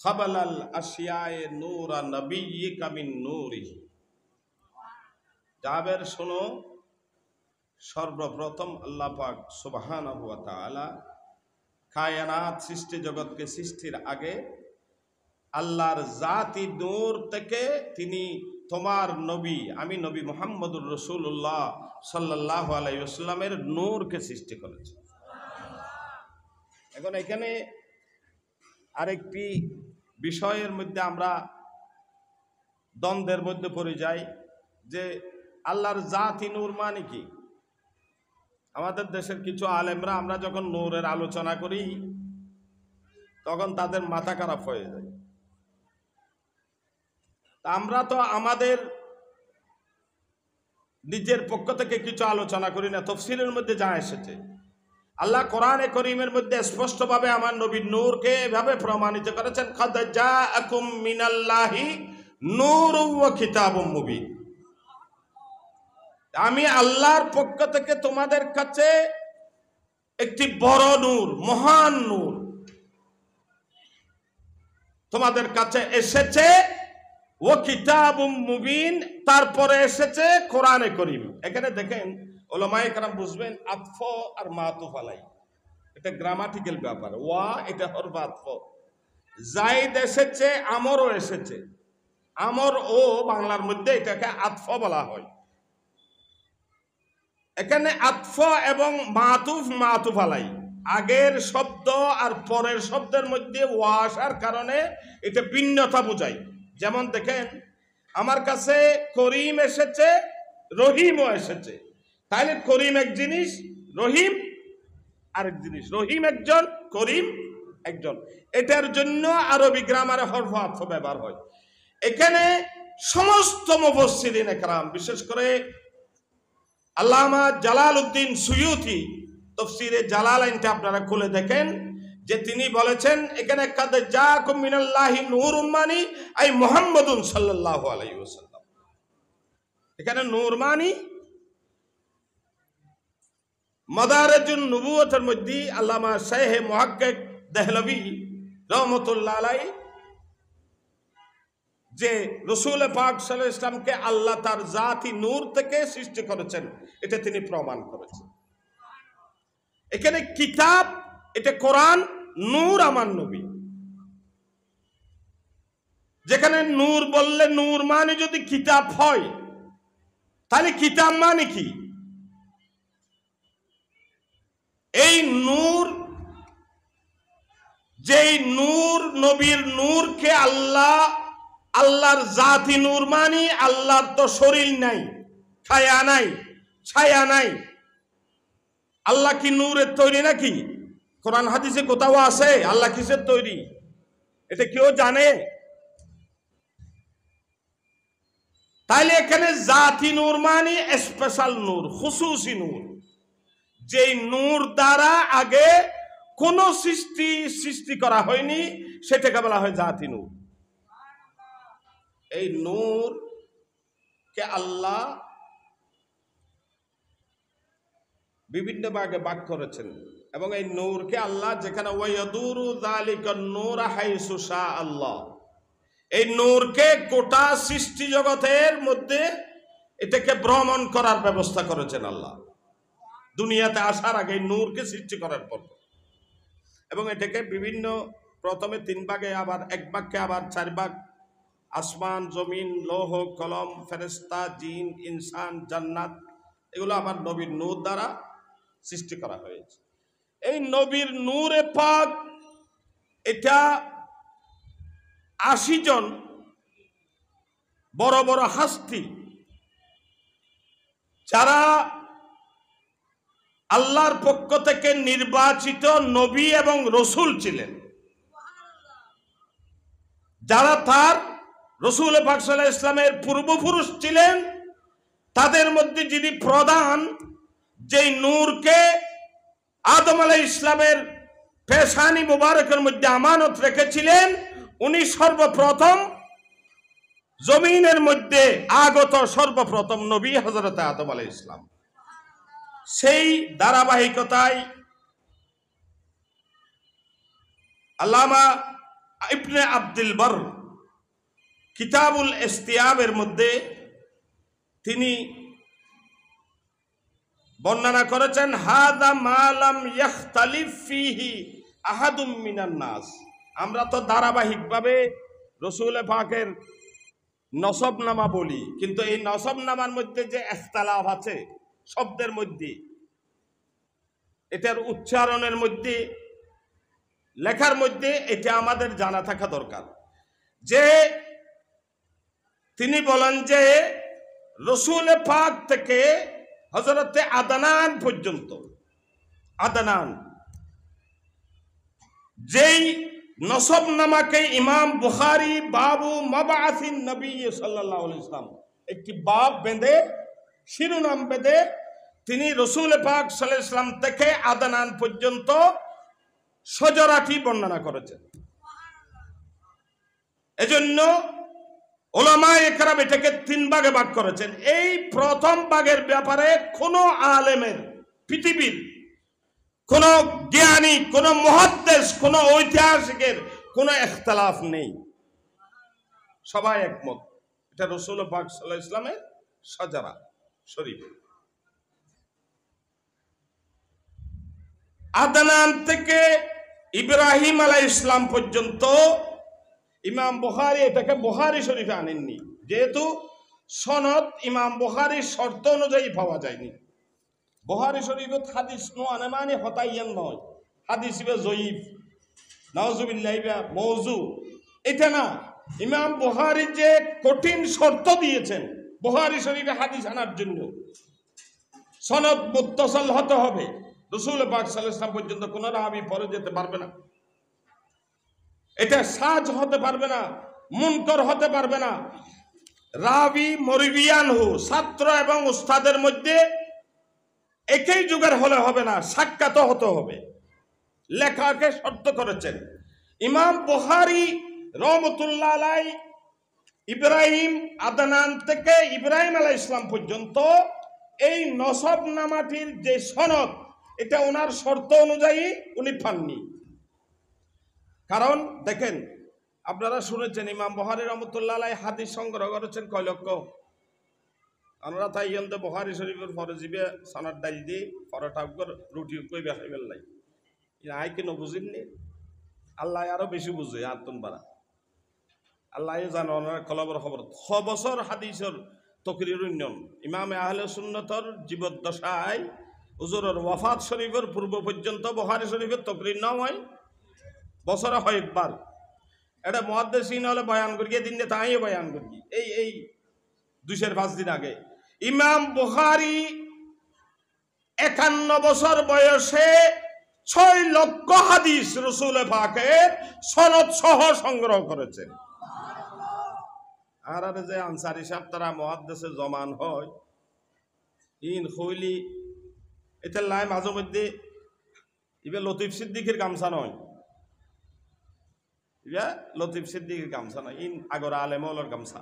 ক্বাবালাল আশিয়ায়ে নূরা নবিয়্যিকা মিন নূরিহি। জাবের শোনো, সর্বপ্রথম আল্লাহ পাক সুবহানাহু ওয়া তাআলা কায়নাত সৃষ্টি জগৎকে সৃষ্টির আগে আল্লাহর জাতি নূর থেকে তিনি তোমার নবী, আমি নবী মুহাম্মদুর রাসূলুল্লাহ সাল্লাল্লাহু আলাইহি ওয়াসাল্লামের নূরকে সৃষ্টি করেছে। এখন এখানে আরেকটি বিষয়ের মধ্যে আমরা দ্বন্দ্বের মধ্যে পড়ে যাই যে আল্লাহর জাতি নূর মানে কি। আমাদের দেশের কিছু আলেমরা আমরা যখন নূরের আলোচনা করি তখন তাদের মাথা খারাপ হয়ে যায়। আমরা তো আমাদের নিজের পক্ষ থেকে কিছু আলোচনা করি না, তাফসীরের মধ্যে যা এসেছে। আল্লাহ কোরআনে করিমের মধ্যে স্পষ্টভাবে আমার নবীর নূরকে এভাবে প্রমাণিত করেছেন, কাদ জাআকুম মিনাল্লাহি নূরুন ওয়া কিতাবুম মুবিন। আমি আল্লাহর পক্ষ থেকে তোমাদের কাছে একটি বড় নূর, মহান নূর তোমাদের কাছে এসেছে। ও কিতাবুম মুবিন, তারপরে এসেছে কোরআনে করিম। এখানে দেখেন উলামায়ে কেরাম বুঝবেন আতফ আর মাতুফ আলাই, এটা গ্রামাটিক্যাল ব্যাপার। ওয়া এটা হরফ আতফ, জাইদ এসেছে, আমরও এসেছে। আমর ও বাংলার মধ্যে এটাকে আতফ বলা হয়। এখানে আতফ এবং মাতুফ, মাতুফ আলাই, আগের শব্দ আর পরের শব্দের মধ্যে ওয়া আসার কারণে এটা ভিন্নতা বোঝায়। যেমন দেখেন আমার কাছে করিম এসেছে, রহিমও এসেছে। তাহলে করিম এক জিনিস, রহিম আরেক জিনিস। রহিম একজন, করিম একজন। এটার জন্য আরবি গ্রামারে হরফ আতফ ব্যবহার হয়। এখানে সমস্ত মুফাসসিরিন একরাম, বিশেষ করে আল্লামা জালালউদ্দিন সুয়ুতি তাফসীরে জালালাইনটা আপনারা খুলে দেখেন যে তিনি বলেছেন এখানে কাদ জাআকুম মিনাল্লাহি নূরুম মানি আই মুহাম্মাদুন সাল্লাল্লাহু আলাইহি ওয়াসাল্লাম। এখানে নূর মানি মাদারিজুন নবুওয়াতের মধ্যে আল্লামা শাইখ মুহাক্কিক দেহলভী রাহমাতুল্লাহ আলাইহি যে রাসূল পাক সাল্লাল্লাহু আলাইহি ওয়াসাল্লামকে আল্লাহ তার জাতি নূর থেকে সৃষ্টি করেছেন, এটা তিনি প্রমাণ করেছেন। এখানে কিতাব, এটা কোরআন, নূর আমার নবী। যেখানে নূর বললে নূর মানে যদি কিতাব হয়, তাহলে কিতাব মানে কি? এই নূর, যেই নূর, নবীর নূরকে আল্লাহর জাতি নূর মানি। আল্লাহর তো শরীর নাই, ছায়া নাই, ছায়া নাই। আল্লাহ কি নূরের তৈরি নাকি? কোরআন হাদিসে কোথাও আছে আল্লাহ কিসের তৈরি? এটা কেউ জানে? তাইলে এখানে জাতি নূর মানে স্পেশাল নূর, খুসুসি নূর, যেই নূর দ্বারা আগে কোন সৃষ্টি করা হয়নি, সেটাকে বলা হয় জাতি নূর। এই নূর কে আল্লাহ বিভিন্ন ভাগে ভাগ করেছেন এবং এই নূরকে আল্লাহ যেখানে ওয়ায়াদুরু যালিকান নূর হাইসু শা আল্লাহ, এই নূরকে গোটা সৃষ্টি জগতের মধ্যে এটাকে ভ্রমণ করার ব্যবস্থা করেছেন আল্লাহ দুনিয়াতে আসার আগে, নূরকে সৃষ্টি করার পর। এবং এটাকে বিভিন্ন, প্রথমে 3 ভাগে, আবার 1 ভাগে, আবার 4 ভাগ, আসমান, জমিন, লৌহ কলম, ফেরেশতা, জিন, ইনসান, জান্নাত, এগুলো আমার নবীর নূর দ্বারা সৃষ্টি করা হয়েছে। এই নবীর নূরে পাক, এটা 80 জন বড় বড় হাস্তি যারা আল্লাহর পক্ষ থেকে নির্বাচিত নবী এবং রসুল ছিলেন, যারা তার রসুল পাক সাল্লাল্লাহু আলাইহি ওয়াসাল্লামের পূর্বপুরুষ ছিলেন, তাদের মধ্যে যিনি প্রধান, যেই নূরকে আদম আলাইহিস সালামের পেশানি মুবারকের মধ্যে আমানত রেখেছিলেন, উনি সর্বপ্রথম জমিনের মধ্যে আগত সর্বপ্রথম নবী হযরত আদম আলাইহিস সালাম। সেই ধারাবাহিকতায় আল্লামা ইবনে আব্দুল বার কিতাবুল ইস্তিয়াবের মধ্যে তিনি বর্ণনা করেছেন, হাদা মা লাম ইখতালিফ ফিহি আহাদুম মিনান নাস। আমরা তো ধারাবাহিকভাবে রসুল পাকের নসবনামা বলি, কিন্তু এই নসবনামার মধ্যে যে ইখতিলাফ আছে শব্দের মধ্যে, এটার উচ্চারণের মধ্যে, লেখার মধ্যে, এটা আমাদের জানা থাকা দরকার। যে তিনি বলেন যে রসুল পাক থেকে হযরতে আদনান পর্যন্ত, আদনান যেই নসবনামাকে ইমাম বুখারী বাবু মাবআসিন নবী সাল্লাল্লাহু আলাইহি ওয়াসাল্লাম একটি বাব বেঁধে, শিরোনাম বেঁধে তিনি রসুল পাক সাল্লাল্লাহু আলাইহি ওয়াসাল্লাম থেকে আদনান পর্যন্ত সজরাটি বর্ণনা করেছেন। এজন্য উলামায়ে কেরাম এটাকে 3 ভাগে ভাগ করেছেন। এই প্রথম ভাগের ব্যাপারে কোনো আলেমের, পৃথিবীর কোন জ্ঞানী, কোন মুহাদ্দিস, কোন ঐতিহাসিকের কোন ইখতিলাফ নেই, সবাই একমত এটা রাসূল পাক সাল্লাল্লাহু আলাইহি ওয়াসাল্লামের শাজারা শরীফ। আদনান থেকে ইব্রাহিম আলাইহিস সালাম পর্যন্ত ইমাম বুখারী এটাকে বুখারী শরীফে আনেননি, যেহেতু সনদ ইমাম বুখারীর শর্ত অনুযায়ী পাওয়া যায়নি। বুখারী শরীফে হাদিস নো আনে মানে হতাইয়ান নয়, হাদিস ইবে জয়ীফ, নাউজুবিল্লাহি বা মওযু, এটা না। ইমাম বুখারী যে কঠিন শর্ত দিয়েছেন বুখারী শরীফে হাদিস আনার জন্য, সনদ মুত্তাসাল হতে হবে, রাসূল পাক সাল্লাল্লাহু আলাইহি ওয়াসাল্লাম পর্যন্ত কোন রাবী পরে যেতে পারবে না, এটা সাজ হতে পারবে না, মুনকর হতে পারবে না। রাবী মরবিয়ানহু, ছাত্র এবং উস্তাদের মধ্যে একই যুগের হলে হবে না, সাক্ষাৎ হতে হবে। লেখাকে শর্ত করেছেন ইমাম বুখারী রহমতুল্লাহ আলাইহি। ইব্রাহিম, আদনান থেকে ইব্রাহিম আলাইহিস সালাম পর্যন্ত এই নসবনামাটির যে সনদ, এটা ওনার শর্ত অনুযায়ী উনি পাননি। কারণ দেখেন, আপনারা শুনেছেন ইমাম বুখারী রহমতুল্লাহ আলাইহি হাদিস সংগ্রহ করেছেন কয় লক্ষ। আমরা তাই ইয়ন্তে বুখারী শরীফের পরে জিবে সানাদ ডাল দি পরোটা উপর রুটি কই বেখাইবেল লাই, আই কেন বুঝিননি? আল্লাহ আরো বেশি বুঝে আত্মন বাড়া, আল্লাহ জানো ওনার কলবর খবর। 6 বছর হাদিসের তকরির উন্নয়ন ইমামে আহলে সুন্নতর জীবদ্দশায় হুজুরের ওয়াফাত শরীফের পূর্ব পর্যন্ত বুখারী শরীফের তকরির নাম হয় বছরে হয় একবার। এটা মুহাদ্দিসিন হলে বয়ান করিয়ে দিন যে তাই বয়ান করি। এই 2-5 দিন আগে ইমাম বুখারী 51 বছর বয়সে 6 লক্ষ হাদিস রাসূল পাকের সনদ সহ সংগ্রহ করেছেন। আর যে আনসারী সাহেব তারা মুহাদ্দিসে জমান হয় ইন হইলি, এটা লাই মাঝে মধ্যে ইবে লতিফ সিদ্দিকের গামছা নয়, ইবে লতিফ সিদ্দিকের গামছা নয়, ইন আগর আলেমওয়ালার গামছা।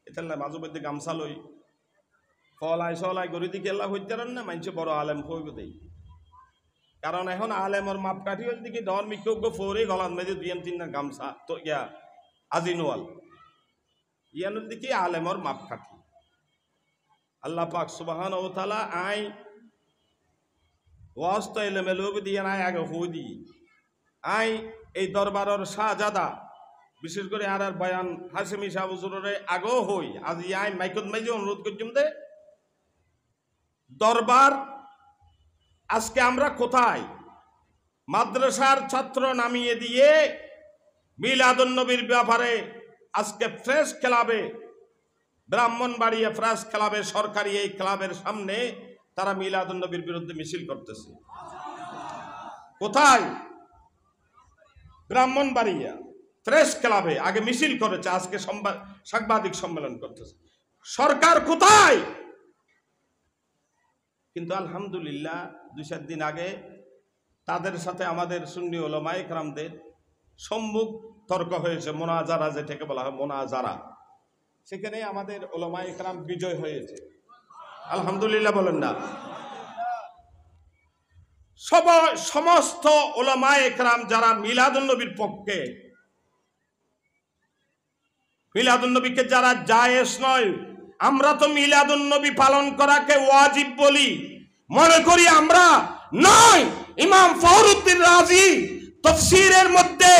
এটা লাই মাঝে মধ্যে গামছা লই ফলাই সলাই গড়ি দিকে এলা হইতে পারেন না, মানুষে বড় আলেম হইব দেই। কারণ এখন আলেমর মাপকাঠি হল দিকে ডন মিক্য ফোরে গলার মেঝে 2-3 গামছা তো ইয়া আজিনওয়াল ইয়ানুর দিকে আলেমর মাপকাঠি। আল্লাহ পাক সুবহানাহু ওয়া তাআলা আই ওয়াস্তা এলেমেলুব দিয়ে নাই আগে হই দি আই এই দরবারের শাহজাদা, বিশেষ করে আর বয়ান হাসিমি সাহেব হুজুরের আগেও হই, আজ আই মাইকত মাইজে অনুরোধ করছিম দে দরবার আজকে আমরা কোথায় মাদ্রাসার ছাত্র নামিয়ে দিয়ে মিলাদুন নবীর ব্যাপারে আজকে প্রেস ক্লাবে, ব্রাহ্মণবাড়িয়া প্রেস ক্লাবে, সরকারি এই ক্লাবের সামনে তারা মিলাদুন নবীর বিরুদ্ধে মিছিল করতেছে। কোথায়? ব্রাহ্মণবাড়িয়া প্রেস ক্লাবে আগে মিছিল করেছে, আজকে সাংবাদিক সম্মেলন করতেছে। সরকার কোথায়? কিন্তু আলহামদুলিল্লাহ 2-4 দিন আগে তাদের সাথে আমাদের সুন্নি উলামায়ে কেরামদের সম্মুখ তর্ক হয়েছে, মোনাজারা যেটাকে বলা হয় মোনাজারা। সেখানে আমাদের উলামায়ে কেরাম বিজয় হয়েছে, আলহামদুলিল্লাহ বলেন না। সমস্ত উলামায়ে কেরাম যারা মিলাদুন নবীর পক্ষে, মিলাদুন নবীকে যারা জায়েজ নয়, আমরা তো মিলাদুন নবী পালন করাকে ওয়াজিব বলি, মনে করি আমরা নয়। ইমাম ফখরুদ্দিন রাজি তাফসীরের মধ্যে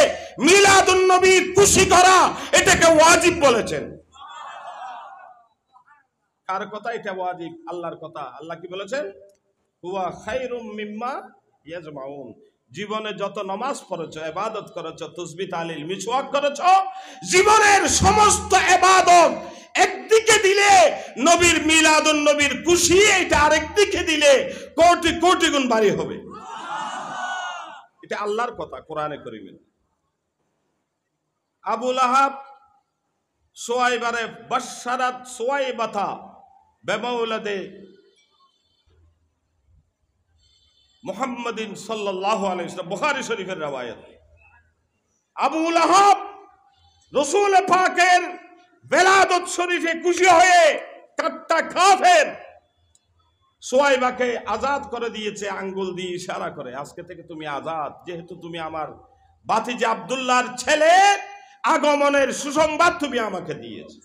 মিলাদুন নবী খুশি করা এটাকে ওয়াজিব বলেছেন। কার কথা এটা ওয়াজিব? আল্লাহর কথা। আল্লাহ কি বলেছেন? হুয়া খায়রুম মিম্মা ইয়াজমাউন। জীবনে যত নামাজ পড়েছো, ইবাদত করেছো, তাসবিহ তাহলিল মিসওয়াক করেছো, জীবনের সমস্ত ইবাদত একদিকে দিলে নবীর মিলাদুন নবীর খুশি, এটা আরেকদিকে দিলে কোটি কোটি গুণ বাড়ি হবে। এটা আল্লাহর কথা কোরআনে কারীমে। আবু লাহাব সুয়াইবারে বাশশারাত সুয়াইবাতা বিমাউলাদে মুহাম্মাদিন সাল্লাল্লাহু আলাইহি ওয়াসাল্লাম, বুখারী শরীফের রওয়ায়াত। আবু লাহাব রাসূল পাকের বেলাদত শরীফে খুশি হয়ে কাট্টা কাফের সুয়াইবাকে আজাদ করে দিয়েছে, আঙ্গুল দিয়ে ইশারা করে, আজকে থেকে তুমি আজাদ, যেহেতু তুমি আমার ভাতিজা আব্দুল্লাহর ছেলে, আগমনের সুসংবাদ তুমি আমাকে দিয়েছো।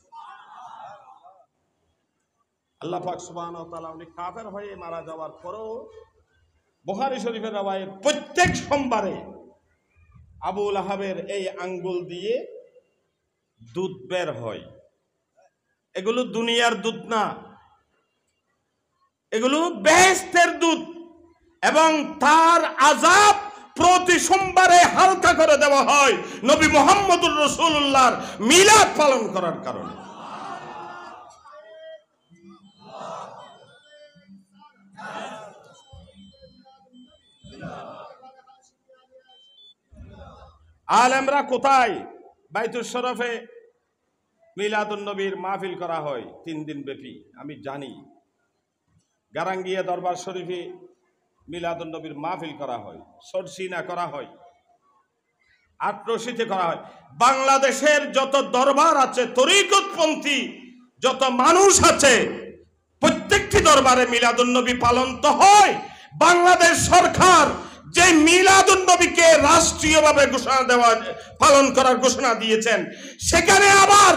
আল্লাহ পাক সুবহানাহু ওয়া তাআলা উনি কাফের হয়ে মারা যাওয়ার পরেও বুখারী শরীফের রওয়ায়াত, প্রত্যেক সোমবারে আবু লাহাবের এই আঙ্গুল দিয়ে দুধ বের হয়। এগুলো দুনিয়ার দুধ না, এগুলো বেহেশতের দুধ, এবং তার আযাব প্রতি সোমবারে হালকা করে দেওয়া হয় নবী মুহাম্মদুর রাসূলুল্লাহর মিলাদ পালন করার কারণে। আলেমরা কোথায়? বাইতুল শরফে মিলাদুন নবীর মাহফিল করা হয় 3 দিন ব্যাপী, আমি জানি। গারাঙ্গিয়া দরবার শরীফে মিলাদুন নবীর মাহফিল করা হয়, সরসিনা করা হয়, আটরশিতে করা হয়। বাংলাদেশের যত দরবার আছে, তরিকতপন্থী যত মানুষ আছে, প্রত্যেকটি দরবারে মিলাদুন নবী পালন তো হয়। বাংলাদেশ সরকার যে মিলাদুন নবীকে রাষ্ট্রীয়ভাবে ঘোষণা দেওয়া, পালন করার ঘোষণা দিয়েছেন, সেখানে আবার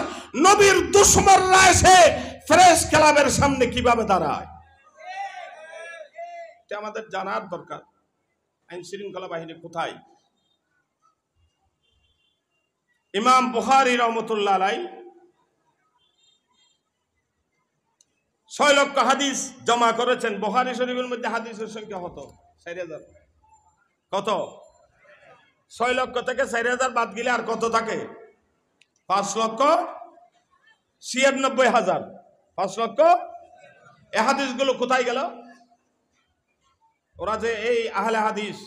নবীর দুশমনরা এসে প্রেস ক্লাবের সামনে কিভাবে দাঁড়ায়, এটা আমাদের জানার দরকার। আইন শৃঙ্খলা বাহিনী কোথায়? ইমাম বুখারী রাহমাতুল্লাহ আলাইহি 6 লক্ষ হাদিস জমা করেছেন। বুখারী শরীফের মধ্যে হাদিসের সংখ্যা কত? 4000। কত? 6 লক্ষ থেকে 4000 বাদ গেলে আর কত থাকে? 5,96,000। 5 লক্ষ। এই হাদিসগুলো কোথায় গেল? ওরা যে এই আহলে হাদিস,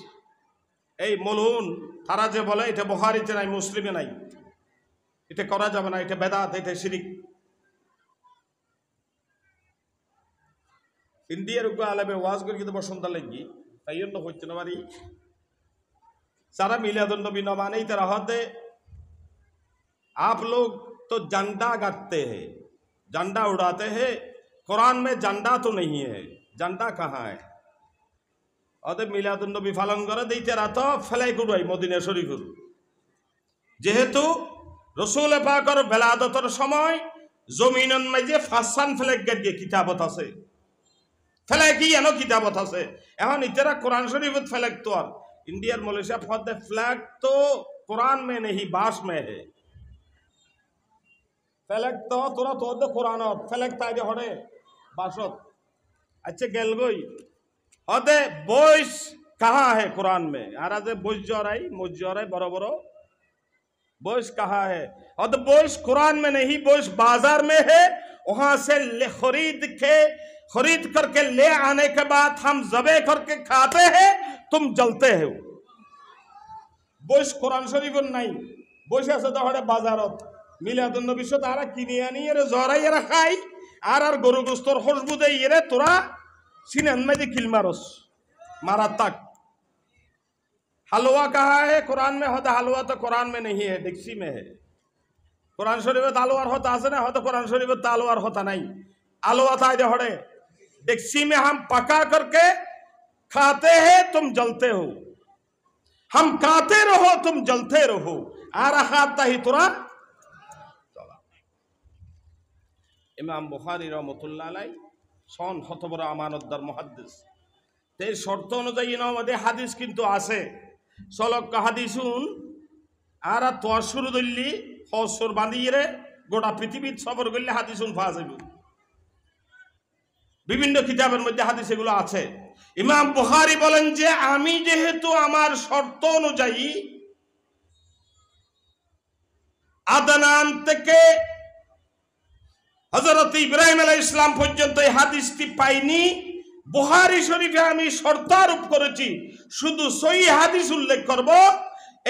এই মলউন, তারা যে বলে এটা বুখারীতে নাই, মুসলিমে নাই, এটা করা যাবে না, এটা বেদাত, এটা শিরিক। ইন্ডিয়ার উপর আলেমে ওয়াজ করে কিন্তু বসন্ত লাগি, তাই জন্য হচ্ছে না বাড়ি। सारा मिलादुन नबी न माने तरह होते। आप लोग तो झंडा गाड़ते हैं, झंडा उड़ाते हैं, कुरान में झंडा तो नहीं है, झंडा कहाँ है? और मिलादुन नबी पालन करे दिते रातो फ्लैग उड़ाई मदिना शरीफुर जेहेतु रसूल पाकर बेलादतर समय जमीनन माঝে ফাসান ফ্ল্যাগ গিয়ে কিতাবত আছে, ফ্ল্যাগই এনো কিতাবত আছে। এখন ইতারা কোরআন শরীফত ফ্ল্যাগ তো আর India Malaysia for the flag तो कुरान में नहीं बास में है। फ्लैग तो तोरा तो द कुरान फ्लैग ताजे हड़े बासत। अच्छा गेल गई हदे बॉयस कहाँ है कुरान में? आरा जे बॉयस जराई मुजराई बड़ो बड़ो बॉयस कहाँ है? हद बॉयस कुरान में नहीं, बॉयस बाजार में है। वहां से खरीद करके ले आने के बाद हम ज़बे करके खाते हैं, तुम जलते हो। बॉयस कुरान शरीफ नहीं, बॉयस আছে তাহলে বাজারত মিলাদুন নবী সো তারা কিনে আনি এর জরাই এর খাই আর গরু গোস্তর খুশবু দেই এর তোরা সিনান মধ্যে কিল মারস मारा तक। हलवा कहाँ है कुरान में? होता हलवा तो कुरान में नहीं है, डिक्सी में है। कुरान शरीफ तालवार होता है ना, होता कुरान शरीफ तालवार होता नहीं, हलवा था जो हड़े डिक्सी में हम पका करके खाते हैं, तुम जलते हो। हम खाते रहो तुम जलते रहो। आ रहा था ही तुरा। इमाम बुखारी रहमतुल्लाह अलैहि सन কত বড় আমানতদার মুহাদ্দিস। এই শর্ত অনুযায়ী আমাদের হাদিস কিন্তু আছে। সলক হাদিসুন আর তোর শুরু ধরলি হসর বাঁধিয়ে রে গোটা পৃথিবীর সফর করলে হাদিস পাওয়া যাবে। বিভিন্ন কিতাবের মধ্যে হাদিস এগুলো আছে। ইমাম বুখারী বলেন যে আমি যেহেতু আমার শর্ত অনুযায়ী আদনান থেকে হযরত ইব্রাহিম আলাইহিস সালাম পর্যন্ত এই হাদিসটি পাইনি, বুখারী শরীফে আমি শর্ত আরোপ করেছি শুধু সহিহ হাদিস উল্লেখ করব,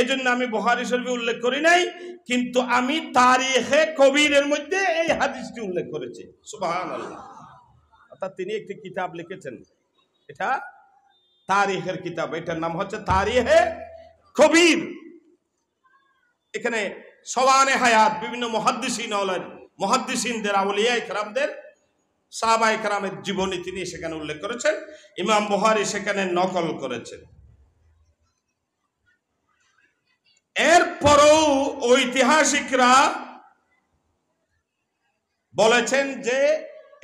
এজন্য আমি বুখারী শরীফে উল্লেখ করি নাই, কিন্তু আমি তারিখে কবিরের মধ্যে এই হাদিসটি উল্লেখ করেছি। সুবহানাল্লাহ। অর্থাৎ তিনি একটি কিতাব লিখেছেন, এটা তারিখের কিতাব, এটার নাম হচ্ছে তারিখে কবির। এখানে সওয়ানে হায়াত বিভিন্ন মুহাদ্দিসিনদের আউলিয়া ইকরামদের সাহাবায়ে কেরামের জীবনী তিনি সেখানে উল্লেখ করেছেন, ইমাম বুখারী সেখানে নকল করেছেন। এরপরও ঐতিহাসিকরা বলেছেন যে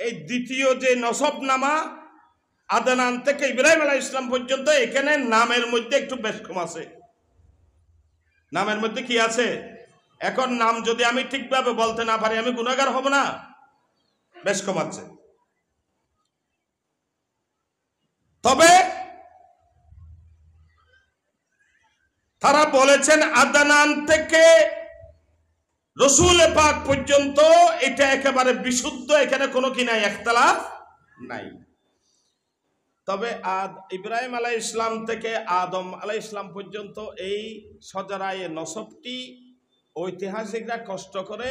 এই দ্বিতীয় যে নসবনামা আদনান থেকে ইব্রাহিম আলাইহিস সালাম পর্যন্ত, এখানে নামের মধ্যে একটু বেশ কম আছে। নামের মধ্যে কি আছে? এখন নাম যদি আমি ঠিকভাবে বলতে না পারি আমি গুনাহগার হব না? বেশ কম আছে। তবে তারা বলেছেন আদনান থেকে রসুল পাক পর্যন্ত এটা একেবারে বিশুদ্ধ, এখানে কোনো কি নাই, ইখতিলাফ নাই। তবে ইব্রাহিম আলাইহিস সালাম থেকে আদম আলাইহিস সালাম পর্যন্ত এই সজরায়ে নসবটি ঐতিহাসিকরা কষ্ট করে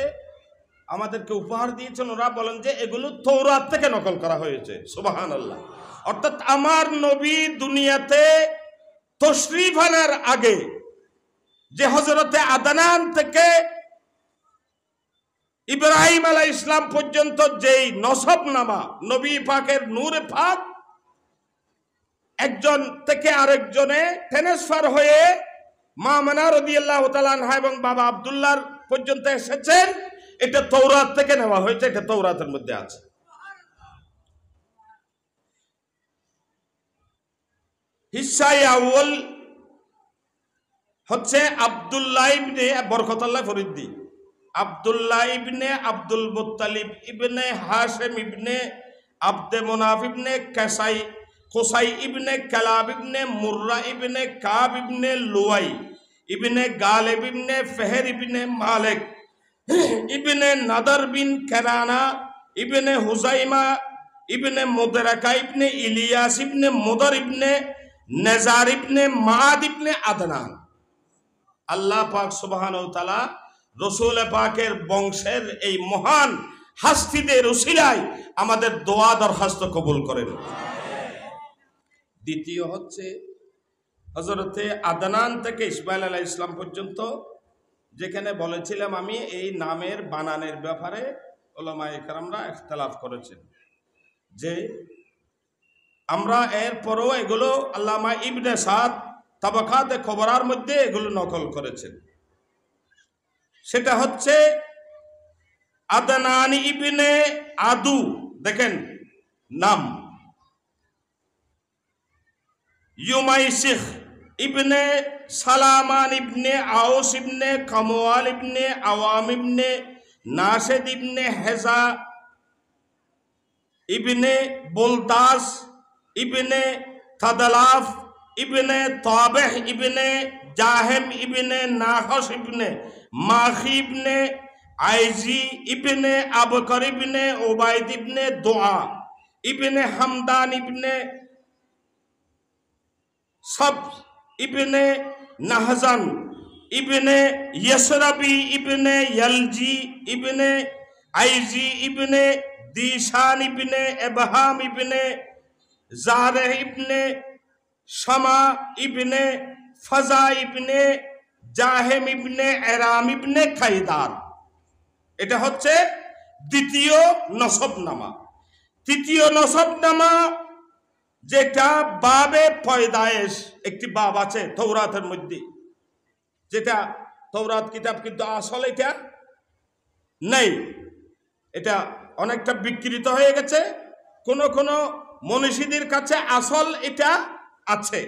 আমাদেরকে উপহার দিয়েছেন। ওরা বলেন যে এগুলো তৌরাত থেকে নকল করা হয়েছে। সুবহানাল্লাহ। অর্থাৎ আমার নবী দুনিয়াতে তশরিফ আনার আগে যে হযরতে আদনান থেকে ইব্রাহিম আলাইহিস সালাম পর্যন্ত যেই নসবনামা, নবী পাকের নূরে পাক একজন থেকে আরেকজনে ট্রান্সফার হয়ে মা মানা রাদিয়াল্লাহু তাআলা আনহা এবং বাবা আব্দুল্লাহর পর্যন্ত এসেছেন, এটা তৌরাত থেকে নেওয়া হয়েছে, এটা তৌরাতের মধ্যে আছে। হিসায়ে আউয়াল হচ্ছে আব্দুল্লাহ ইবনে বরকতুল্লাহ ফরিদি, আব্দুল্লাহ ইবনে আব্দুল মুত্তালিব ইবনে হাশিম ইবনে আব্দে মুনাফ ইবনে কুসাই ইবনে কালাব ইবনে মুররা ইবনে কাব ইবনে লুয়াই ইবনে গালিব ইবনে ফেহর ইবনে মালিক ইবনে নাদার বিন কেনানা ইবনে হুজাইমা ইবনে মুদরাকা ইবনে ইলিয়াস ইবনে মুদর ইবনে নেজার ইবনে মাদ ইবনে আদনান। আল্লাহ পাক সুবহানাহু ওয়া তাআলা রাসূল পাকের বংশের এই মহান হাস্তিদের উসিলায় আমাদের দোয়া দরখাস্ত কবুল করেন। দ্বিতীয় হচ্ছে হযরতে আদনান থেকে ইসমাঈল আলাইহিস সালাম পর্যন্ত, যেখানে বলেছিলাম আমি এই নামের বানানের ব্যাপারে উলামায়ে কেরামরা ইখতিলাফ করেছেন, যে আমরা এরপরও এগুলো আল্লামা ইবনে সাদ তাবাকাতে কুবরার মধ্যে এগুলো নকল করেছেন। সেটা হচ্ছে আদনান ইবনে আদু, দেখেন নাম, ইউমাইসিখ ইবনে সালামান ইবনে আউস ইবনে কামওয়াল ইবনে আওয়াম ইবনে নাসেদ ইবনে হেজা ইবনে বুলতাস ইবনে তাদলাফ ইবনে তাবেহ ইবনে জাহেম ইবনে নাহস ইবনে মাখি ইবনে আইজি ইবনে আবকর ইবনে ওবাইদ ইবনে দোয়া ইবনে হামদান ইবনে সব ইবনে নাহজান ইবনে ইয়াসরাবি ইবনে ইয়ালজি ইবনে আইজি ইবনে দিশান ইবনে এবহাম ইবনে জারে ইবনে শামা ইবনে ফাজা ইবনে জাহেম ইবনে এরাম ইবনে খাইদার। এটা হচ্ছে দ্বিতীয় নসবনামা। তৃতীয় নসবনামা যেটা বাবে পয়দায়েশ, একটি বাব আছে তৌরাতের মধ্যে, যেটা তৌরাত কিতাব কিন্তু আসল এটা নেই, এটা অনেকটা বিকৃত হয়ে গেছে। কোন কোন মনীষীদের কাছে আসল এটা আছে,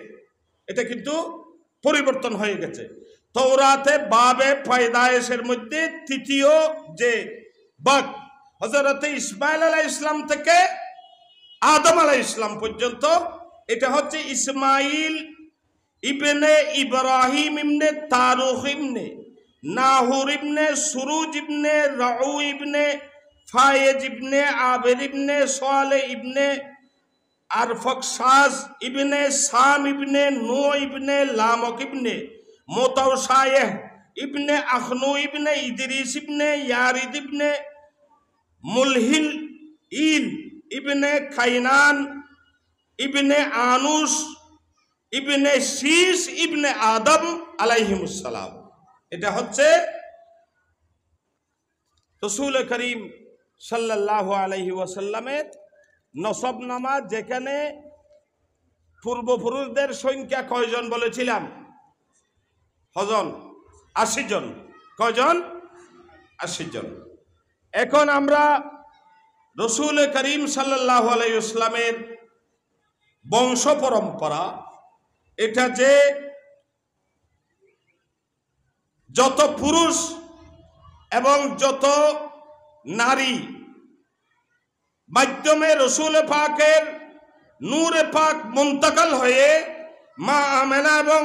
এটা কিন্তু পরিবর্তন হয়ে গেছে। তৌরাতে বাবে পয়দায়েশের মধ্যে তৃতীয় যে বাক হযরতে ইসমাইল আলাইহিস সালাম থেকে আদম আলাইহিস সালাম পর্যন্ত, এটা হচ্ছে ইসমাইল ইবনে ইব্রাহিম ইবনে তারুখ ইবনে নাহুর ইবনে সুরুজ ইবনে রাউ ইবনে ফায়েজ ইবনে আবের ইবনে সালেহ ইবনে আরফাকসাজ ইবনে সাম ইবনে নূহ ইবনে লামক ইবনে মুতাওসায়েহ ইবনে আখনু ইবনে ইদরিস ইবনে ইয়ারিদ ইবনে মুলহিল ইল ইবনে খাইনান ইবনে আনুস ইবনে শীস ইবনে আদম আলাইহিমুস সালাম। এটা হচ্ছে রাসূল করিম সাল্লাল্লাহু আলাইহি ওয়াসাল্লামের নসবনামা, যেখানে পূর্বপুরুষদের সংখ্যা কয়জন বলেছিলাম? হজন 80 জন। কয়জন? 80 জন। এখন আমরা রাসূল করিম সাল্লাল্লাহু আলাইহি ওয়াসাল্লামের বংশ পরম্পরা, এটা যে যত পুরুষ এবং যত নারী মাধ্যমে রাসূল পাকের নূরে পাক মুন্তাকাল হয়ে মা আমেনা এবং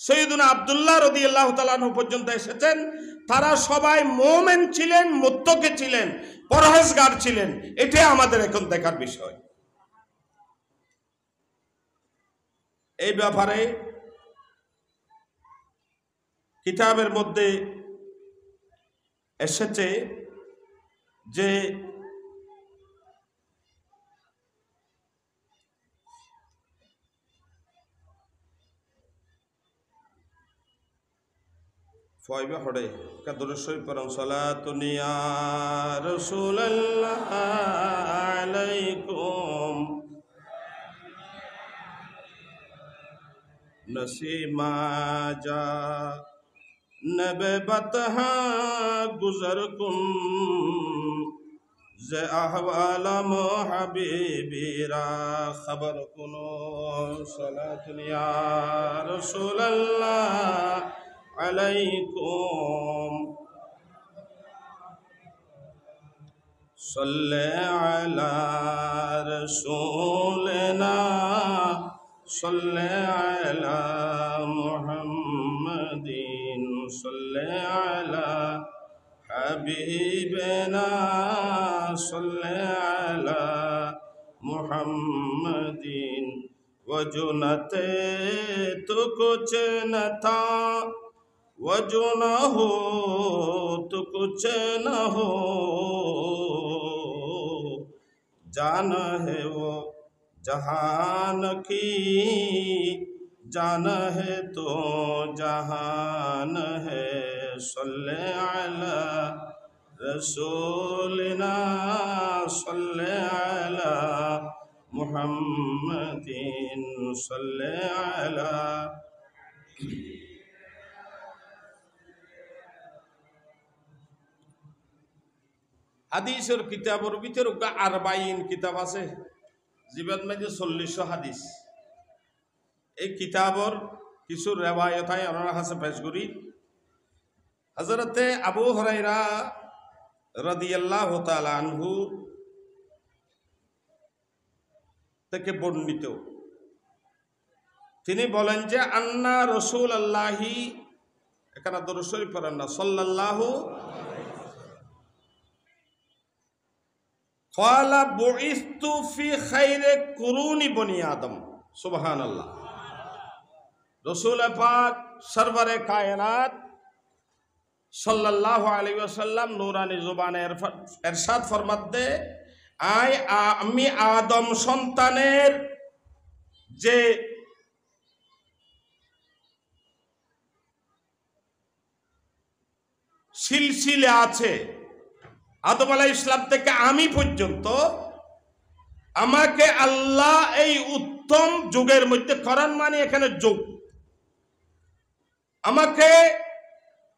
সৈয়দুনা আব্দুল্লাহ রাদিয়াল্লাহু তাআলা আনহু পর্যন্ত এসেছেন, তারা সবাই মুমিন ছিলেন, মুত্তাকি ছিলেন, পরহেজগার ছিলেন। এটা আমাদের এখন দেখার বিষয়। এই ব্যাপারে কিতাবের মধ্যে এসেছে যে ফয়বা হড়ে কাদরসই পরম সালাতুন ইয়া রাসূলুল্লাহ আলাইকুম নসিমা যা নবে বতহা গুজর কুম যে আহওয়ালাম হাবিবিরা খবর কুনো সালাতুন ইয়া রাসূলুল্লাহ আলাইকুম সাল্লি আলা রাসূলিনা সাল্লি আলা মুহাম্মাদিন সাল্লি আলা হাবিবিনা সাল্লি আলা মুহাম্মাদিন वजुनते तो कुछ न था वजो न हो तो कुछ न हो जान है वो जहान की जान है तो जहान है सल्ले अला रसूलिना सल्ले अला मुहम्मदिन सल्ले अला। হাদিসের কিতাবের ভিতরে 40 কিতাব আছে, জীবন মধ্যে 40 হাদিস। এই কিতাবর কিছু রেওয়ায়ত হয় ওনার কাছে পেশ করি। হযরতে আবু হুরায়রা রাদিয়াল্লাহু তাআলা আনহু থেকে বর্ণিত, তিনি বলেন যে আন্না রাসূলুল্লাহি, এখানে দরুদ শরীফ পড়েন না, সাল্লাল্লাহু ক্বালা বুইস্তু ফি খায়রি কুরুনি বনি আদম। সুবহানাল্লাহ। রাসূল পাক সরওয়ারে কায়নাত সাল্লাল্লাহু আলাইহি ওয়াসাল্লাম নূরানি জুবানে ইরশাদ ফরমাতে, আমি আদম সন্তানের যে সিলসিলা আছে আদম আলাইহিস সালাম থেকে আমি পর্যন্ত, আমাকে আল্লাহ এই উত্তম যুগের মধ্যে, কোরআন মানে এখানে যুগ, আমাকে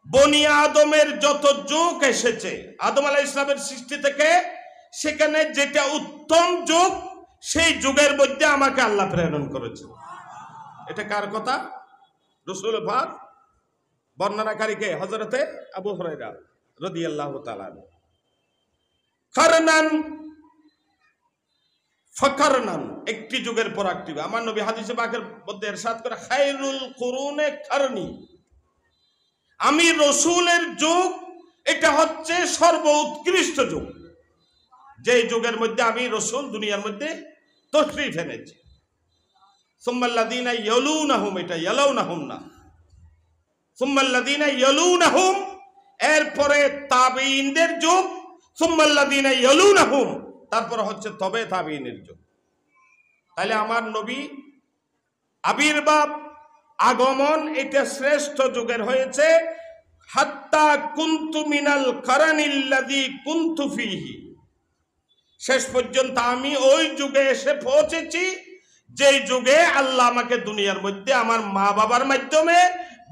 বনি আদমের যত যুগ এসেছে আদম আলাইহিস সালামের সৃষ্টি থেকে, সেখানে যেটা উত্তম যুগ, সেই যুগের মধ্যে আমাকে আল্লাহ প্রেরণ করেছে। এটা কার কথা? রাসূল পাক বর্ণনাকারীকে হযরতে আবু হুরায়রা রাদিয়াল্লাহু তাআলা। কারনান ফাকারনান, একটি যুগের পর একটি। আমার নবী হাদিসে পাকের মধ্যে ইরশাদ করে, খায়রুল কুরুনে কারনি, আমি রসুলের যুগ এটা হচ্ছে সর্বোৎকৃষ্ট যুগ, যে যুগের মধ্যে আমি রসুল দুনিয়ার মধ্যে তশরিফ এনেছি। সুম্মাল্লাযীনা ইয়ালুনাহুম, এটা ইয়ালাউনাহুম না, সুম্মাল্লাযীনা ইয়ালুনাহুম, এরপরে তাবেঈনদের যুগ, সুম্মাল্লাযীনা ইয়ালুনাহুম, তারপর হচ্ছে তবে তাবেঈনের যুগ। তাহলে আমার নবী আবির্ভাব, আগমন এটা শ্রেষ্ঠ যুগের হয়েছে। হাত্তা কুনতু মিনাল কারানিল্লাযী কুনতু ফীহি, শেষ পর্যন্ত আমি ওই যুগে এসে পৌঁছেছি যেই যুগে আল্লাহ আমাকে দুনিয়ার মধ্যে আমার মা বাবার মাধ্যমে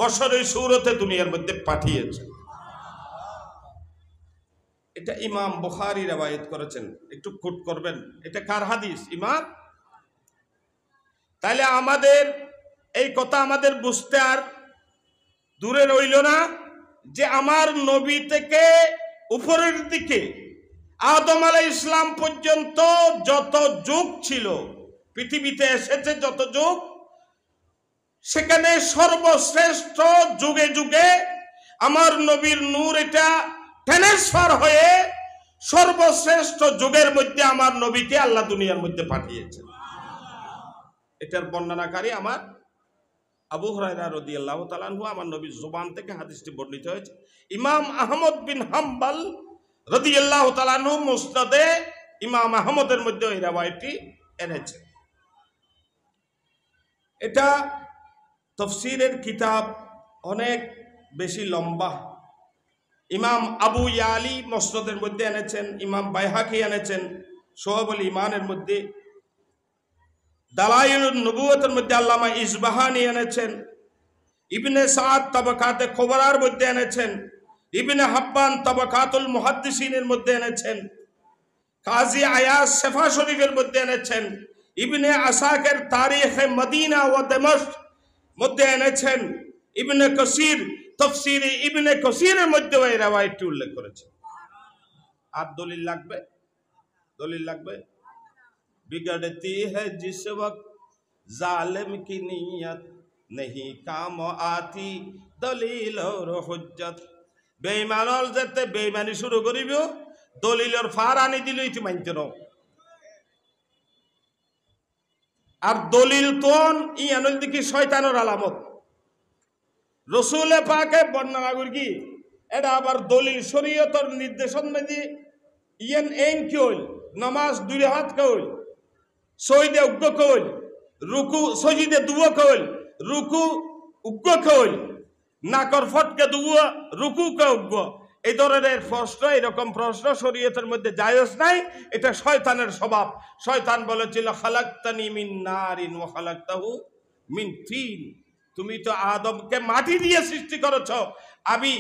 বশরের সূরতে দুনিয়ার মধ্যে পাঠিয়েছে। এটা ইমাম বুখারী রওয়ায়াত করেছেন, একটু কোট করবেন, এটা কার হাদিস? ইমাম। তাহলে আমাদের এই কথা আমাদের বুঝতে আর দূরে রইল না যে আমার নবী থেকে উপরের দিকে আদম আলাইহিস সালাম পর্যন্ত যত যুগ ছিল, পৃথিবীতে এসেছে যত যুগ, সেখানে সর্বশ্রেষ্ঠ যুগে যুগে আমার নবীর নূর এটা ট্রান্সফার হয়ে সর্বশ্রেষ্ঠ যুগের মধ্যে আমার নবীকে আল্লাহ দুনিয়ার মধ্যে পাঠিয়েছেন। এটার বর্ণনাকারী আমার আবু হুরায়রা রাদিয়াল্লাহু তাআলা আনহু, আমার নবীর জবান থেকে হাদিসটি বর্ণিত হয়েছে। ইমাম আহমদ বিন হাম্বল রাদিয়াল্লাহু তাআলা আনহু মুসনাদে ইমাম আহমদের মধ্যে এই riwayatটি এনেছে। এটা তাফসীরের কিতাব, অনেক বেশি লম্বা। ইমাম আবু ইয়ালি মুসনাদের মধ্যে এনেছেন, ইমাম বাইহাকি এনেছেন শুআবুল ঈমানের মধ্যে, দালাইলুন নবুওয়াতের মধ্যে আল্লামা ইসবাহানি এনেছেন, ইবনে সাদ তাবাকাতে কুবরার মধ্যে এনেছেন, ইবনে হাব্বান তাবাকাতুল মুহাদ্দিসিনের মধ্যে এনেছেন, কাজী আয়াজ শেফা শরীফের মধ্যে এনেছেন, ইবনে আসাকির তারিখে মদিনা ও দামেস্ক মধ্যে এনেছেন, ইবনে কাসির তাফসীরে ইবনে কাসিরের মধ্যে এই riwayatটি উল্লেখ করেছেন। আর দলিল লাগবে? দলিল লাগবে? बिगड़ती है जिस वक्त जालिम की नीयत नहीं काम आती दलील और हुज्जत। বেঈমানল যেতে বেঈমানি শুরু করিব, দলিলের ফার আনি দিল ইতি মানতে ন। আর দলিল তোন ইয়ানুল দিকে শয়তানের আলামত। রসুলে পাকে বর্ণনা করি কি এটা আবার দলিল শরীয়তের নির্দেশন মেদি ইয়ান এন কইল, নামাজ দুই রাকাত কইল, সইদে উগ্গ কইল, রুকু সজিদে দুয়া কইল, রুকু উগ্গ কইল, নাকর ফটকে দুয়া রুকু কে উগ্গ, এই ধরনের প্রশ্ন, এরকম প্রশ্ন শরীয়তের মধ্যে জায়েজ নাই। এটা শয়তানের স্বভাব। শয়তান বলেছিল, খালাকতানি মিন নারিন ওয়া খালাকতাহু মিন তিন, তুমি তো আদমকে মাটি দিয়ে সৃষ্টি করেছ, আমি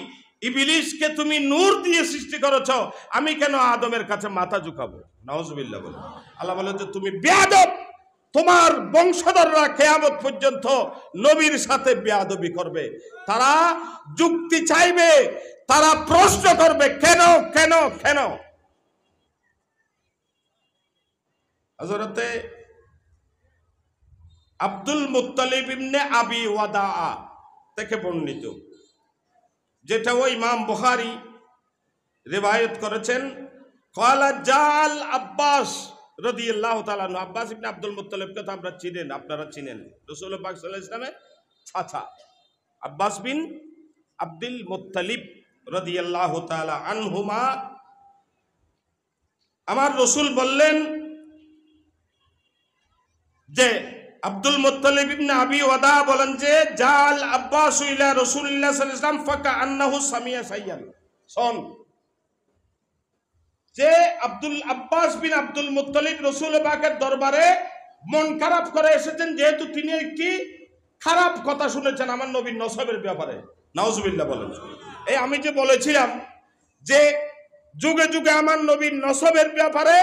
ইবলিসকে তুমি নূর দিয়ে সৃষ্টি করেছ, আমি কেন আদমের কাছে মাথা ঝুঁকাবো? নাউজুবিল্লাহ বলে। আল্লাহ বলে যে তুমি বেয়াদব, তোমার বংশধররা কিয়ামত পর্যন্ত নবীর সাথে বেয়াদবি করবে। তারা যুক্তি চাইবে, তারা প্রশ্ন করবে, কেন কেন কেন। হযরতে আব্দুল মুত্তালিব ইবনে আবি ওয়াদা থেকে বর্ণিত, যেটাও ইমাম বুখারী রিওয়ায়াত করেছেন। ক্বালা জাল আব্বাস রাদিয়াল্লাহু তাআলা আনহু, আব্বাস ইবনে আব্দুল মুত্তালিবকে তো আমরা চিনেন, আপনারা চিনেন, রাসূল পাক সাল্লাল্লাহু আলাইহি ওয়াসাল্লামের চাচা আব্বাস বিন আব্দুল মুত্তালিব রাদিয়াল্লাহু তাআলা আনহুমা। আমার রাসূল বললেন যে আব্দুল মুত্তালিব ইবনে আবি ওয়াদা বলেন যে জাল আব্বাস ইলা রাসূলিল্লাহ সাল্লাল্লাহু আলাইহি ওয়াসাল্লাম ফাকান্নাহু সামিয়া সাইয়ান, শোন যে আব্বাস বিন আব্দুল মুত্তালিব রাসূল পাকের দরবারে মন খারাপ করে এসেছেন, যেহেতু তিনি একটি খারাপ কথা শুনেছেন আমার নবীর নসবের ব্যাপারে। নাউজুবিল্লাহ বলেন। এই আমি যে বলেছিলাম যে যুগে যুগে আমার নবীর নসবের ব্যাপারে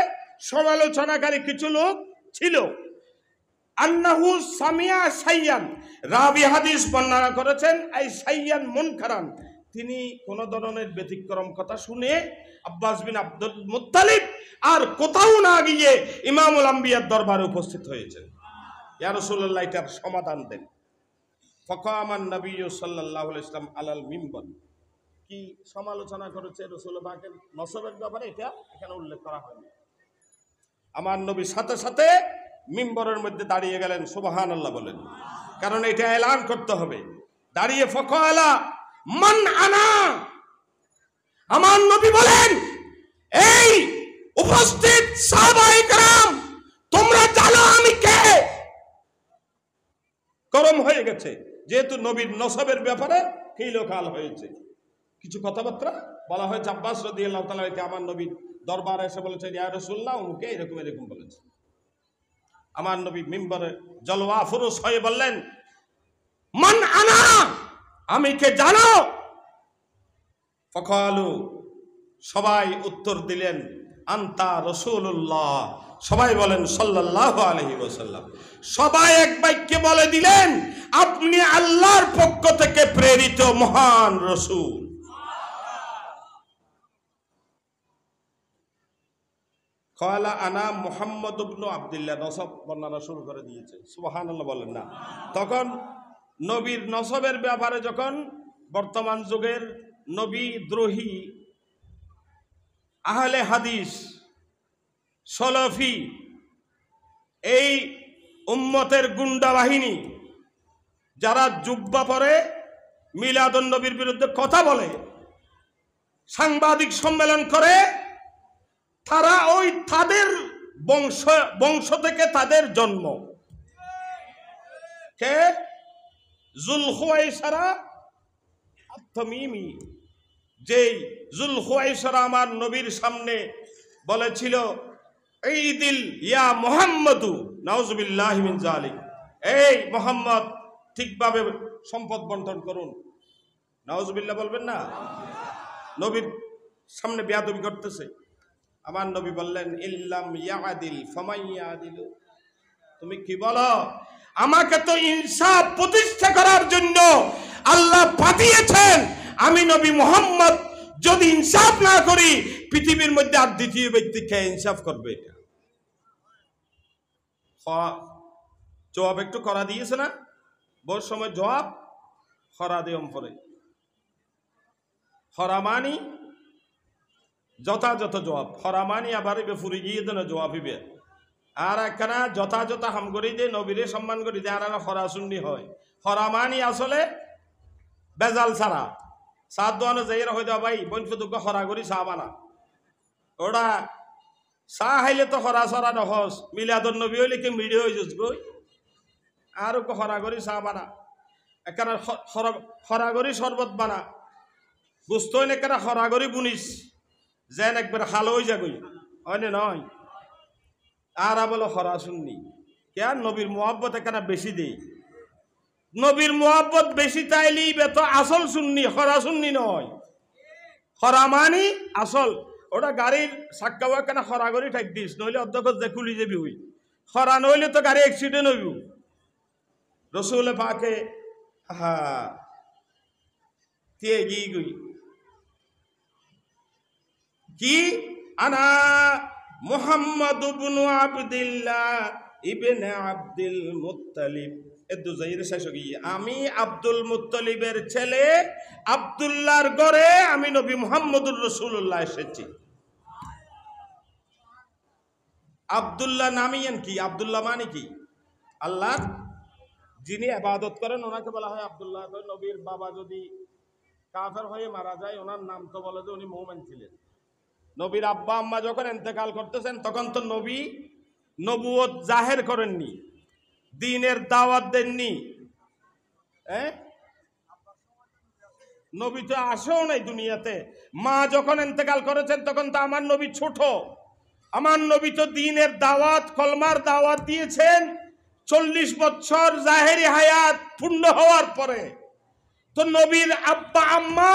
সমালোচনাকারী কিছু লোক ছিল,
আন্নাহু সামিয়া সাইয়ান, রাবি হাদিস বর্ণনা করেছেন এই সাইয়ান মুনকারান, তিনি কোন ধরনের ব্যতিক্রম কথা শুনে আব্বাস বিন আব্দুল মুত্তালিব আর কোথাও না গিয়ে ইমামুল আম্বিয়ার দরবারে উপস্থিত হয়েছেন। ইয়া রাসূলুল্লাহ, এটার সমাধান দেন। ফাকামান নবী সাল্লাল্লাহু আলাইহি ওয়াসাল্লাম আলাল মিম্বার, কি সমালোচনা করেছে রাসূলুল্লাহ পাকের নসবের ব্যাপারে এটা এখানে উল্লেখ করা হয়নি। আমার নবী সাথে সাথে মিম্বরের মধ্যে দাঁড়িয়ে গেলেন, সুবহানাল্লাহ বলেন, কারণ এটা এলান করতে হবে। দাঁড়িয়ে ফাকালা মান আনা, আমার নবী বলেন, এই উপস্থিত সাহাবায়ে কেরাম, তোমরা জানো আমি কে? গরম হয়ে গেছে, যেহেতু নবীর নসবের ব্যাপারে কিলোকাল হয়েছে, কিছু কথাবার্তা বলা হয়েছে। আব্বাস রাদিয়াল্লাহু তাআলা আমার নবীর দরবারে এসে বলেছেন, ইয়া রাসূলুল্লাহ, উমকে এরকম এরকম বলেছে। আমার নবী মিম্বরে জলওয়া ফুরুস হয়ে বললেন, মান আনা, আমি কে জানো? ফাকালু, সবাই উত্তর দিলেন, আনতা রাসূলুল্লাহ, সবাই বলেন সাল্লাল্লাহু আলাইহি ওয়াসাল্লাম। সবাই এক বাক্যে বলে দিলেন, আপনি আল্লাহর পক্ষ থেকে প্রেরিত মহান রাসূল। কালা আনা মুহাম্মদ ইবনে আব্দুল্লাহ, নসব বর্ণনা শুরু করে দিয়েছে, সুবহানাল্লাহ বলেন না। তখন নবীর নসবের ব্যাপারে যখন বর্তমান যুগের নবী দ্রোহী আহলে হাদিস সলফি এই উম্মতের গুন্ডা বাহিনী যারা জুব্বা পরে মিলাদুন নবীর বিরুদ্ধে কথা বলে, সাংবাদিক সম্মেলন করে, তারা ওই তাদের বংশ থেকে তাদের জন্ম। কে? যুলখুয়াইসরা আত-তামিমি, যেই যুলখুয়াইসরা আমার নবীর সামনে বলেছিল, ঈদিল ইয়া মুহাম্মাদু, নাউযুবিল্লাহি মিন যালিক, এই মুহাম্মদ ঠিকভাবে সম্পদ বন্টন করুন। নাউযুবিল্লাহ বলবেন না? নবীর সামনে বেয়াদবি করতেছে। আমার নবী বললেন, ইল্লাম ইয়াদিল ফামাইয়াদিল, তুমি কি বলো? আমাকে তো ইনসাফ প্রতিষ্ঠা করার জন্য আল্লাহ পাঠিয়েছেন। আমি নবী মুহাম্মদ যদি ইনসাফ না করি, পৃথিবীর মধ্যে আর দ্বিতীয় ব্যক্তি কে ইনসাফ করবে? এটা জবাব একটু করা দিয়েছে না? বহু সময় জবাব খরা দেম পরে, খরামানি যথাযথ জবাব, খরামানি আবার ফুরি গিয়ে দেন জবাব হিবে, আর একখানা যথাযথ হাম করি দে, নবীরে সম্মান করি দে, আর খরা শুননি হয়। খরামানি আসলে বেজাল ছাড়া সাত দোয়ানো যাই হয়ে দেওয়া, ভাই বঞ্চদুঃখ খরা করি চা বানা, ওটা চা হাইলে তো খরা চরা নহস, মিলাদুন নবী হইলে কি মিডিয়া হয়ে যাস গই, আর খরা করি চা বানা, একখানা খরা করি শরবত বানা, বুঝতে হইলে একখানা খরা করি বুনিস যেন একবার খালো হয়ে যাগই, হয় না নয়? আর বলো খরা শুননি কেন? নবীর মোহাব্বত এখানে বেশি দেই, নবীর মোহাব্বত বেশি চাইলি বেতো আসল শুননি, খরা শুননি নয়। খরা মানি আসল, ওটা গাড়ির সাক্কাও এখানে খরা করি ঠাক দিস, নইলে অধ্যক্ষ যে খুলি যাবি হই, খরা নইলে তো গাড়ি অ্যাক্সিডেন্ট হইব। রসুল পাকে হা দিয়ে গিয়ে গই কি, আনা মুহাম্মদ ইবনে আব্দুল্লাহ ইবনে আব্দুল মুত্তালিব, এদু যাইরে শেষ গিয়ে আমি আব্দুল মুত্তালিবের ছেলে আব্দুল্লাহর ঘরে আমি নবী মুহাম্মদুর রাসূলুল্লাহ এসেছি। আব্দুল্লাহ নামিয়েন কি? আব্দুল্লাহ মানে কি? আল্লাহ যিনি ইবাদত করেন ওনাকে বলা হয় আব্দুল্লাহ। নবীর বাবা যদি কাফের হয়ে মারা যায়, ওনার নাম তো বলে যে উনি মুমিন ছিলেন। নবীর আব্বা আম্মা যখন ইন্তেকাল করতেছেন, তখন তো নবী নবুয়ত জাহের করেননি, দ্বীনের দাওয়াত দেননি, নবী তো আসেও নাই দুনিয়াতে। মা যখন ইন্তেকাল করেছেন তখন তো আমার নবী ছোট। আমার নবী তো দ্বীনের দাওয়াত, কলমার দাওয়াত দিয়েছেন 40 বছর জাহেরি হায়াত পূর্ণ হওয়ার পরে। তো নবীর আব্বা আম্মা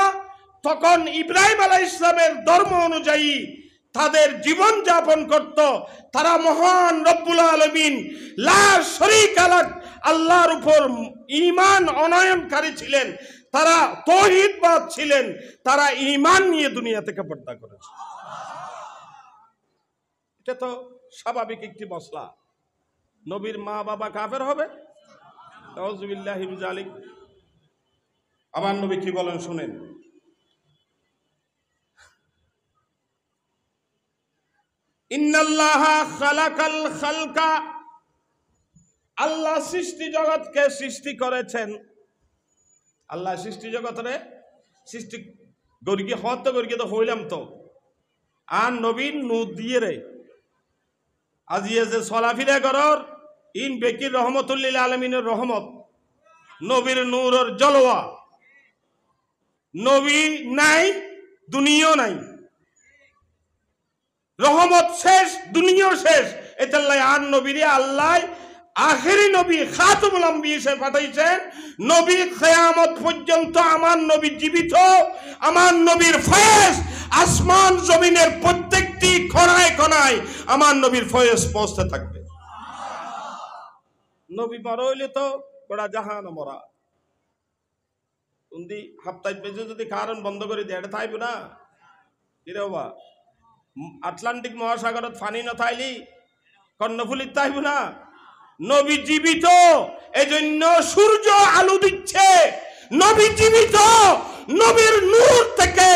তখন ইব্রাহিম আলাইহিস সালামের ধর্ম অনুযায়ী তাদের জীবন যাপন করত, তারা মহান রব্বুল আলামিন লা শরীকা লাহ আল্লাহর উপর ঈমান অনয়নকারী ছিলেন, তারা তাওহীদবাদ ছিলেন, তারা ঈমান নিয়ে দুনিয়া থেকে পর্দা করেছে। এটা তো স্বাভাবিক একটি মসলা। নবীর মা বাবা কাফের হবে? নাউযুবিল্লাহি মিন যালিক। আমার নবী কি বলেন শুনেন, ইন্নাল্লাহা খালাকাল খালকা, আল্লাহ সৃষ্টি জগৎকে সৃষ্টি করেছেন। আল্লাহ সৃষ্টি জগতরে সৃষ্টি গরিকে হত গরিকে তো হইলাম তো আর নবীন নূর দিয়ে রে আজিয়ে যে চলাফিরা করর ইন বেকির রহমতুল্লিল আলমিনের রহমত, নবীর নূরের জলওয়া, নবী নাই দুনিয়াও নাই, রহমত শেষ দুনিয়াও শেষ। এটাল্লাই আর নবীরে আল্লাহ আখেরি নবী খাতুমুল আম্বিয়া হিসেবে পাঠাইছেন। নবী কিয়ামত পর্যন্ত আমার নবী জীবিত, আমার নবীর ফয়েজ আসমান জমিনের প্রত্যেকটি কোণায় কোণায় আমার নবীর ফয়েজ পৌঁছতে থাকবে। নবী মরা হইলে তো গোটা জাহান মরা। উন্দি হাপ্তায় বেজে যদি কারণ বন্ধ করে দেয় এটা থাকবে না কিরে বাবা? আটলান্টিক মহাসাগরত ফানি না থাইলি কর্ণফুলিত থাকবে না। নবী জীবিত, এজন্য সূর্য আলো দিচ্ছে। নবী জীবিত, নবীর নূর থেকে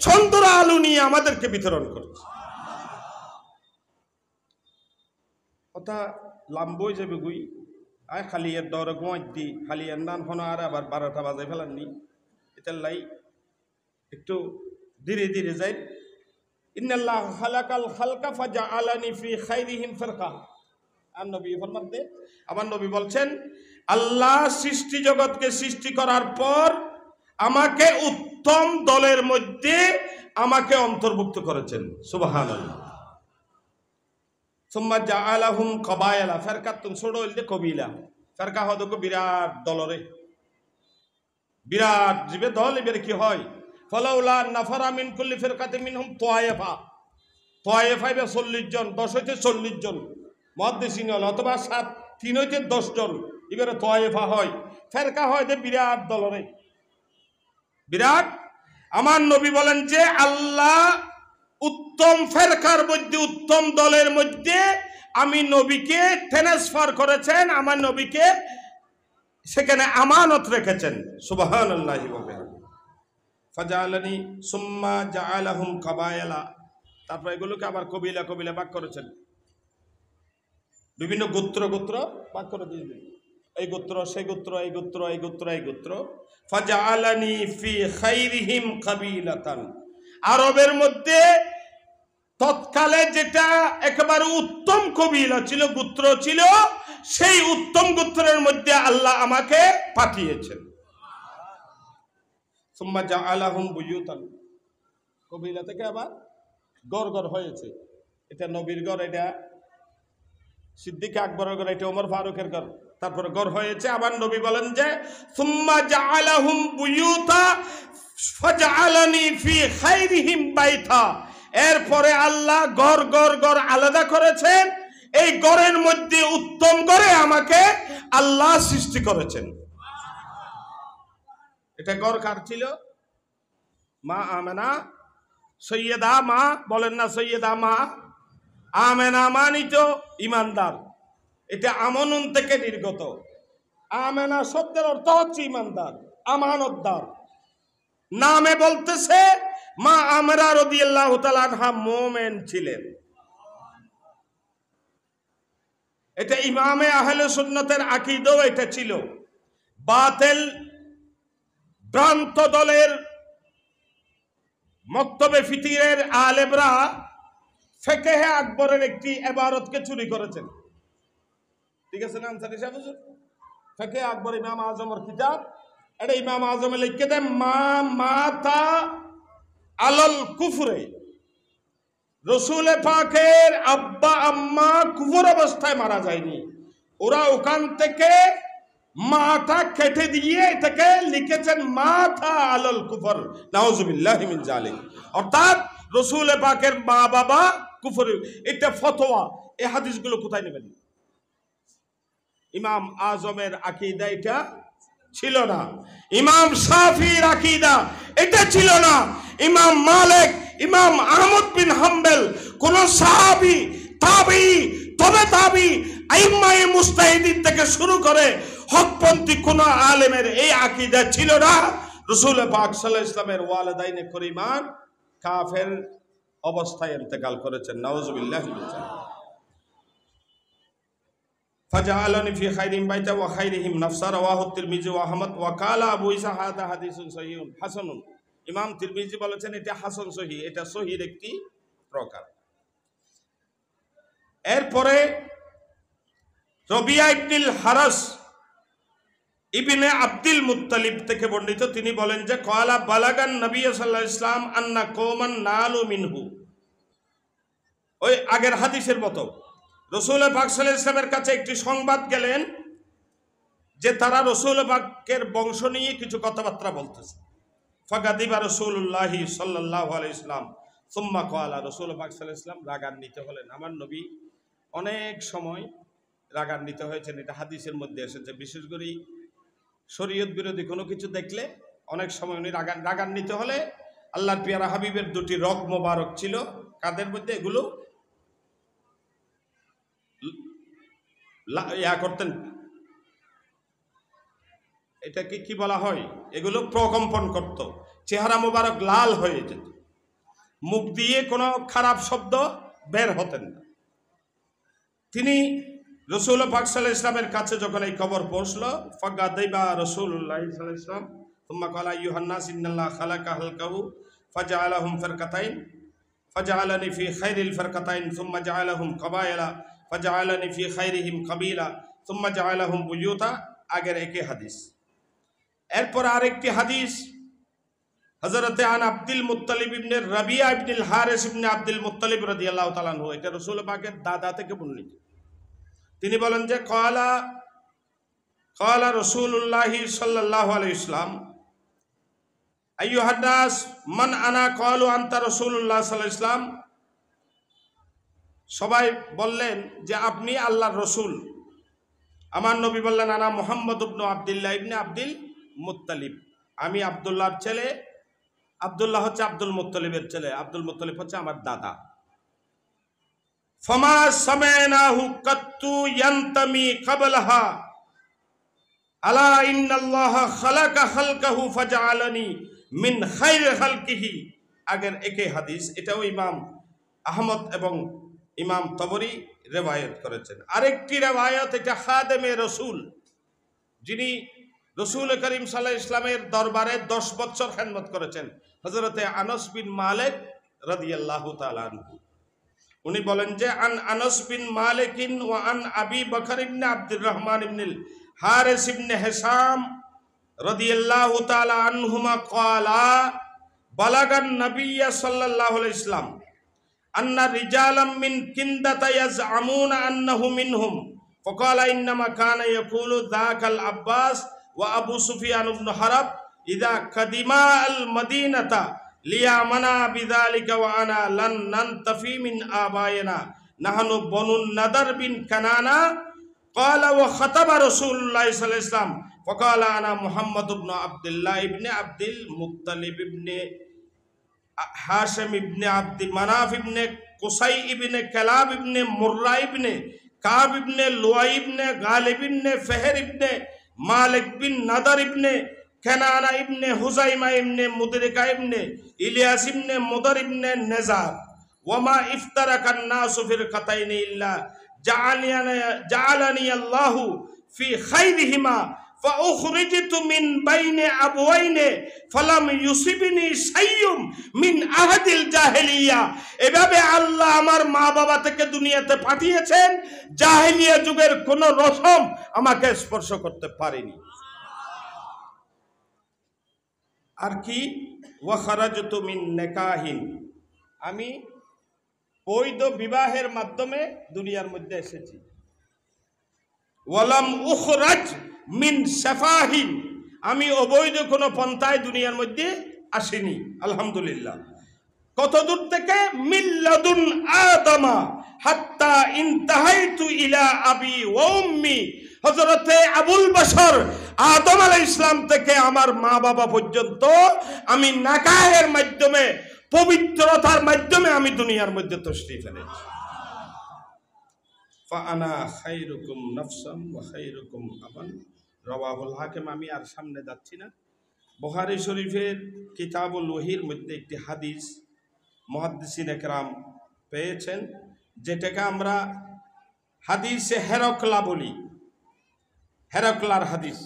চন্দ্র আলো নিয়ে আমাদেরকে বিতরণ করছে। কথা লাম্বই যাবে গুই আয় খালি এর দৌড়ে গোয়াই দি খালি এর নান হন আর আবার 12টা বাজে ফেলাননি। এটার লাই একটু ধীরে ধীরে যাই। ইন্নাল্লাহ খালাকাল খালকা ফাজআলানি ফি খাইরিহিম ফিরকা। আর নবী ফরমান দে, আমার নবী বলছেন আল্লাহ সৃষ্টি জগৎকে সৃষ্টি করার পর আমাকে উত্তম দলের মধ্যে আমাকে অন্তর্ভুক্ত করেছেন। সুবহানাল্লাহ। সুম্মা জাআলাহুম কবায়লা, ফিরকাতুন ছোট হইলে কবিলা, ফিরকা হদক বিরাট দলরে, বিরাট জিবে দল। এবারে কি হয়, ফালাউলা নাফারা মিন কুল্লি ফিরকাতিন মিনহুম তায়েফা, তায়েফা 40 জন, 10 হইতে 40 জন মুহাদ্দিসিন হল, অথবা 7 3 হইতে 10 জন, এবারে তায়েফা হয়, ফিরকা হয় যে বিরাট দলরে বিরাট। আমার নবী বলেন যে আল্লাহ উত্তম ফেরকার মধ্যে উত্তম দলের মধ্যে আমি নবীকে ট্রান্সফার করেছেন, আমার নবীকে সেখানে আমানত রেখেছেন। সুবহানাল্লাহি ওয়া বিহামদিহি। ফাজআলানি সুম্মা জাআলাহুম কাবায়লা, তারপর এগুলোকে আবার কবিলা কবিলা ভাগ করেছেন, বিভিন্ন গোত্র গোত্র ভাগ করে দিয়েছেন। এই গোত্র সেই গোত্র, এই গোত্র এই গোত্র এই গোত্র। ফাজআলানি ফি খাইরিহিম কাবিলাতান, আরবের মধ্যে তৎকালে যেটা একেবারে উত্তম কবিলা ছিল, গোত্র ছিল, সেই উত্তম গোত্রের মধ্যে আল্লাহ আমাকে পাঠিয়েছেন। সুম্মা জাআলাহুম বুয়ুতান, কবিলা থেকে আবার গড় গড় হয়েছে। এটা নবীর গড়, এটা সিদ্দিক আকবরের গড়, এটা ওমর ফারুকের গড়, তারপরে গড় হয়েছে। আবার নবী বলেন যে সুম্মা জাআলাহুম বুয়ুতা ফাজআলানি ফি খাইরিহিম বাইতা, এরপরে আল্লাহ গড় গড় গড় আলাদা করেছেন, এই গড়ের মধ্যে উত্তম গড়ে আমাকে আল্লাহ সৃষ্টি করেছেন। এটা গড় কার ছিল? মা আমেনা, সৈয়দা মা, বলেন না সৈয়দা মা আমেনা মানিত ইমানদার। এটা আমনুন থেকে নির্গত। আমেনা শব্দের অর্থ হচ্ছে ইমানদার, আমানতদার। নামে বলতেছে মা আমরা রাদিয়াল্লাহু তাআলা আনহা মুমিন ছিলেন। এটা ইমামে আহলে সুন্নতের আকীদাও এটা ছিল। বাতিল ভ্রান্ত দলের মক্তবে ফিতিরের আলেমরা ফিকহে আকবরের একটি ইবারতকে চুরি করেছেন। ঠিক আছে না আনসারী সাহেব? হুজুর ফিকহে আকবর ইমাম আজমের কিতাব, এটা ইমাম আজমে লিখে দেন মা মাতা আলাল কুফরে, রসুল পাকের আব্বা আম্মা কুফর অবস্থায় মারা যায়নি, ওরা ওখান থেকে মাথা কেটে দিয়ে এটাকে লিখেছেন মাথা আলাল কুফর, নাউজুবিল্লাহি মিন যালিক। অর্থাৎ রসুল পাকের মা বাবা কুফর, এটা ফতোয়া। এই হাদিসগুলো কোথায় নেবেন? ইমাম আজমের আকীদা এটা ছিল না, ইমাম শাফির আকীদা এটা ছিল না, ইমাম মালিক, ইমাম আহমদ বিন হাম্বল, কোন সাহাবী, তাবী, তবে তাবী, আইম্মায়ে মুজতাহিদিন থেকে শুরু করে হকপন্থী কোন আলেমের এই আকীদা ছিল না। রাসূল পাক সাল্লাল্লাহু আলাইহি ওয়াসাল্লামের ওয়ালিদাইনে করিমান কাফের অবস্থায় ইন্তেকাল করেছেন, নাউযুবিল্লাহি মিন যালিক। ফাজআলানি ফি খাইরিহিম বাইতা ওয়া খাইরিহিম নাফসা, রাওয়াহু তিরমিজি ওয়া আহমদ ওয়া কালা আবু ঈসা হাদা হাদিসুন সহিহুন হাসানুন। ইমাম তিরমিজি বলেছেন এটা হাসান সহিহ, এটা সহিহর একটি প্রকার। এরপরে রবিয়া ইবনুল হারাস ইবনে আব্দুল মুত্তালিব থেকে বর্ণিত, তিনি বলেন যে ক্বালা বালাগান নবী সাল্লাল্লাহু আলাইহি ওয়াসাল্লাম আন্না কওমান নালু মিনহু। ওই আগের হাদিসের মতো রাসূল পাক সাল্লাল্লাহু আলাইহি ওয়াসাল্লামের কাছে একটি সংবাদ গেলেন যে তারা রাসূল পাকের বংশ নিয়ে কিছু কথাবার্তা বলতেছে। ফাগাদিবা রাসূলুল্লাহ সাল্লাল্লাহু আলাইহি ওয়াসাল্লাম সুম্মা ক্বালা, রাসূল পাক সাল্লাল্লাহু আলাইহি ওয়াসাল্লাম রাগান্বিত হলেন। আমার নবী অনেক সময় রাগান্বিত হয়েছেন, এটা হাদিসের মধ্যে এসেছে। বিশেষ করে শরীয়ত বিরোধী কোনো কিছু দেখলে অনেক সময় উনি রাগান্বিত হলে, আল্লাহর পিয়ারা হাবিবের দুটি রগ মোবারক ছিল কাদের মধ্যে, এগুলো করতেন, এটাকে কি বলা হয়, এগুলো প্রকম্পন করত, চেহারা মোবারক লাল হয়ে যেত, মুখ দিয়ে কোনো খারাপ শব্দ বের হতেন না। তিনি রাসূল পাক সাল্লাল্লাহু আলাইহি ওয়াসাল্লামের কাছে যখন এই খবর পৌঁছলো, ফাগাদিবা রাসূলুল্লাহ সাল্লাল্লাহু আলাইহি ওয়াসাল্লাম সুম্মা ক্বালা আইয়ুহান নাস ইন্নাল্লাহ খালাকা হালকাহু ফাজআলাহুম ফারকাতাইন ফাজআলানি ফি খাইরিল ফারকাতাইন সুম্মা জাআলাহুম কাবায়লা ফাজআলানি ফি খাইরিহিম কাবিলা সুম্মা জাআলাহুম বুয়ুতা। আগের একই হাদিস। এরপর আরেকটি হাদিস হযরতে আন আব্দুল মুত্তালিব ইবনে রাবিয়া ইবনুল হারিস ইবনে আব্দুল মুত্তালিব রাদিয়াল্লাহু তাআলা আনহু, এটা রাসূল পাকের দাদা থেকে বর্ণিত। তিনি বলেন যে ক্বালা রাসূলুল্লাহ সাল্লাল্লাহু আলাইহি ওয়াসাল্লাম আইয়ুহান নাস মান আনা, ক্বালু আনতা রাসূলুল্লাহ সাল্লাল্লাহু আলাইহি ওয়াসাল্লাম। সবাই বললেন যে আপনি আল্লাহর রসুল। আমার নবী বললেন আনা মুহাম্মদ ইবনে আব্দুল্লাহ ইবনে আব্দুল মুত্তালিব, আমি আব্দুল্লাহর ছেলে, আব্দুল্লাহ হচ্ছে আব্দুল মুত্তালিবের ছেলে, আব্দুল মুত্তালিব হচ্ছে আমার দাদা। ফামা সামানাহু কাত্তু ইয়ান্তামি ক্বাবলাহা আলা ইন্নাল্লাহা খালাকা খালকাহু ফাজআলানি মিন খায়রি খালকিহি। আগের একই হাদিস, এটাও ইমাম আহমদ এবং ইমাম তবরি রিওয়ায়াত করেছেন। আরেকটি রিওয়ায়াত, এটা খাদেমে রাসূল, যিনি রাসূল করিম সাল্লাল্লাহু আলাইহি ওয়াসাল্লামের দরবারে 10 বছর খেদমত করেছেন, হযরতে আনাস বিন মালিক রাদিয়াল্লাহু তাআলা আনহু। উনি বলেন যে আন আনাস বিন মালিক ওয়া আন আবি বকর ইবনে আব্দুর রহমান ইবনুল হারিস ইবনে হিসাম রাদিয়াল্লাহু তাআলা আনহুমা ক্বালা বালাগান নবিয়্য সাল্লাল্লাহু আলাইহি ওয়াসাল্লাম আন্না রিজালাম মিন কিন্দাতা ইয়াজআমুনা আন্নাহু মিনহুম ফাকালা ইন্নামা কানা ইয়াকুলু যাকাল আব্বাস ওয়া আবু সুফিয়ান ইবনে হারব ইযা কাদিমা আল মদিনাতা লিয়ামানা বিযালিকা ওয়া আনা লান নানতাফি মিন আবায়না নাহনু বনু নাদার বিন কানানা। ক্বালা ওয়া খাতাবা রাসূলুল্লাহ সাল্লাল্লাহু আলাইহি ওয়াসাল্লাম ফাকালা আনা মুহাম্মদ ইবনে আব্দুল্লাহ ইবনে আব্দুল মুত্তালিব ইবনে হাশিম ইবনে আব্দি মানাফ ইবনে কুসাই ইবনে কালাব ইবনে মুররা ইবনে কাব ইবনে লুআই ইবনে গালিব ইবনে ফহর ইবনে মালিক বিন নাদার ইবনে কানানা ইবনে হুজাইমা ইবনে মুদরিকা ইবনে ইলিয়াস ইবনে মুদর ইবনে নেজার। ওয়ামা ইফতারাকান নাসু ফিরকাতাইনি ইল্লা জাআলানি আল্লাহু ফি খাইরিহিমা ফাউখরিজতু মিন বাইনি আবওয়াইনি ফালাম ইউসিবনি শাইয়ুম মিন আহাদিল জাহেলিয়া। এভাবে আল্লাহ আমার মা বাবা থেকে দুনিয়াতে পাঠিয়েছেন, জাহেলিয়া যুগের কোন রসম আমাকে স্পর্শ করতে পারেনি। আর কি ওয়া খারাজতু মিন নিকাহিন, আমি বৈধ বিবাহের মাধ্যমে দুনিয়ার মধ্যে এসেছি। ওয়ালাম উখরাজ মিন সাফাহিন, আমি অবৈধ কোনো পন্থায় দুনিয়ার মধ্যে আসিনি। আলহামদুলিল্লাহ। কত দূর থেকে? মিল্লাদুন আদমা হাত্তা ইনতাহাইতু ইলা আবি ওয়া উম্মি। হযরতে আবুল বাশর আদম আলাইহিস সালাম থেকে আমার মা বাবা পর্যন্ত আমি নাকাহের মাধ্যমে, পবিত্রতার মাধ্যমে আমি দুনিয়ার মধ্যে তশরীফ এনেছি। ফাআনা খায়রুকুম নাফসান ওয়া খায়রুকুম আবান, রাওয়াহুল হাকিম। আমি আর সামনে যাচ্ছি না। বুখারী শরীফের কিতাবুল ওহীর মধ্যে একটি হাদিস মুহাদ্দিসিন একরাম পেয়েছেন, যেটাকে আমরা হাদিসে হেরকলা বলি। হেরকলার হাদিস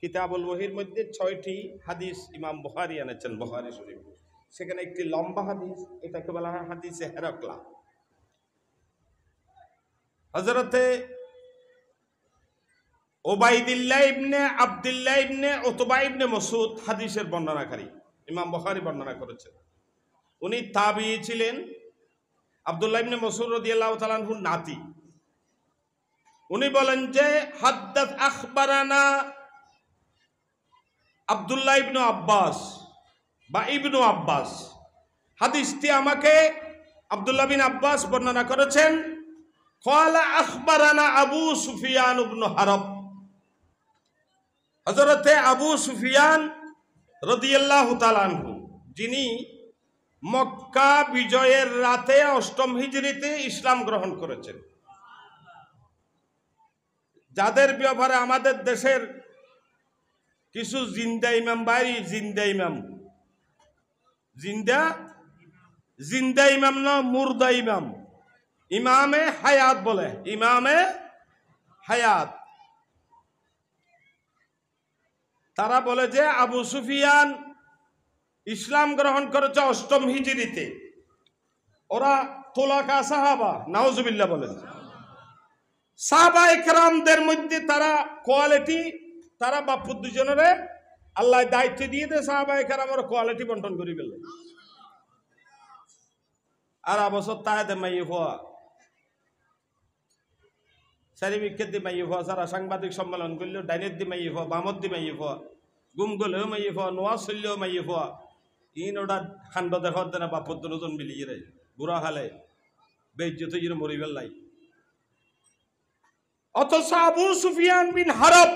কিতাবুল ওহীর মধ্যে 6টি হাদিস ইমাম বুখারী এনেছেন বুখারী শরীফ। সেখানে একটি লম্বা হাদিস, এটাকে বলা হয় হাদিসে হেরকলা। হযরতে ওবাইদুল্লাহ ইবনে আব্দুল্লাহ ইবনে উতবা ইবনে মাসউদ হাদিসের বর্ণনাকারী, ইমাম বুখারী বর্ণনা করেছেন। উনি তাবিঈ ছিলেন, আব্দুল্লাহ ইবনে মাসউদ রাদিয়াল্লাহু তাআলা আনহুর নাতি। উনি বলেন যে হাদ্দাত আখবারানা আব্দুল্লাহ ইবনে আব্বাস বা ইবনু আব্বাস। হাদিসটি আমাকে আব্দুল্লাহ বিন আব্বাস বর্ণনা করেছেন। ক্বালা আখবারানা আবু সুফিয়ান ইবনে হারব। হযরতে আবু সুফিয়ান রাদিয়াল্লাহু তাআলা আনহু, যিনি মক্কা বিজয়ের রাতে 8ম হিজরিতে ইসলাম গ্রহণ করেছেন, যাদের ব্যাপারে আমাদের দেশের কিছু জিন্দা ইমাম বাইরি, জিন্দা ইমাম, জিন্দা ইমাম না মুর্দা ইমাম, ইমামে হায়াত বলে, ইমামে হায়াত। তারা বলে যে আবু সুফিয়ান ইসলাম গ্রহণ করেছে 8ম হিজরিতে। ওরা তোলাকা সাহাবা, নাউজুবিল্লাহ বলেন। সাহাবা একরামদের মধ্যে তারা কোয়ালিটি, তারা বাপু দুজনের আল্লাহ দায়িত্ব দিয়ে দেয়, সাহাবা একরামের কোয়ালিটি বন্টন করে ফেলল। আর অবসর তাহাতে মাইয়ে হওয়া, চারিবিক্ষের দি মাইয়ে হওয়া, যারা সাংবাদিক সম্মেলন করলেও ডাইনের দি মাইয়ে হওয়া, বামর দি মাইয়ে হওয়া, গুম গলেও মাইয়ে হওয়া, নোয়া চললেও মাইয়ে হওয়া। ইন ওটা খান্ড দেখার দেনা বাপর দুজন মিলিয়ে রে বুড়া হালে বেইজ্জত ইয়ে মরি ফেললাই। অথচ আবু সুফিয়ান বিন হারব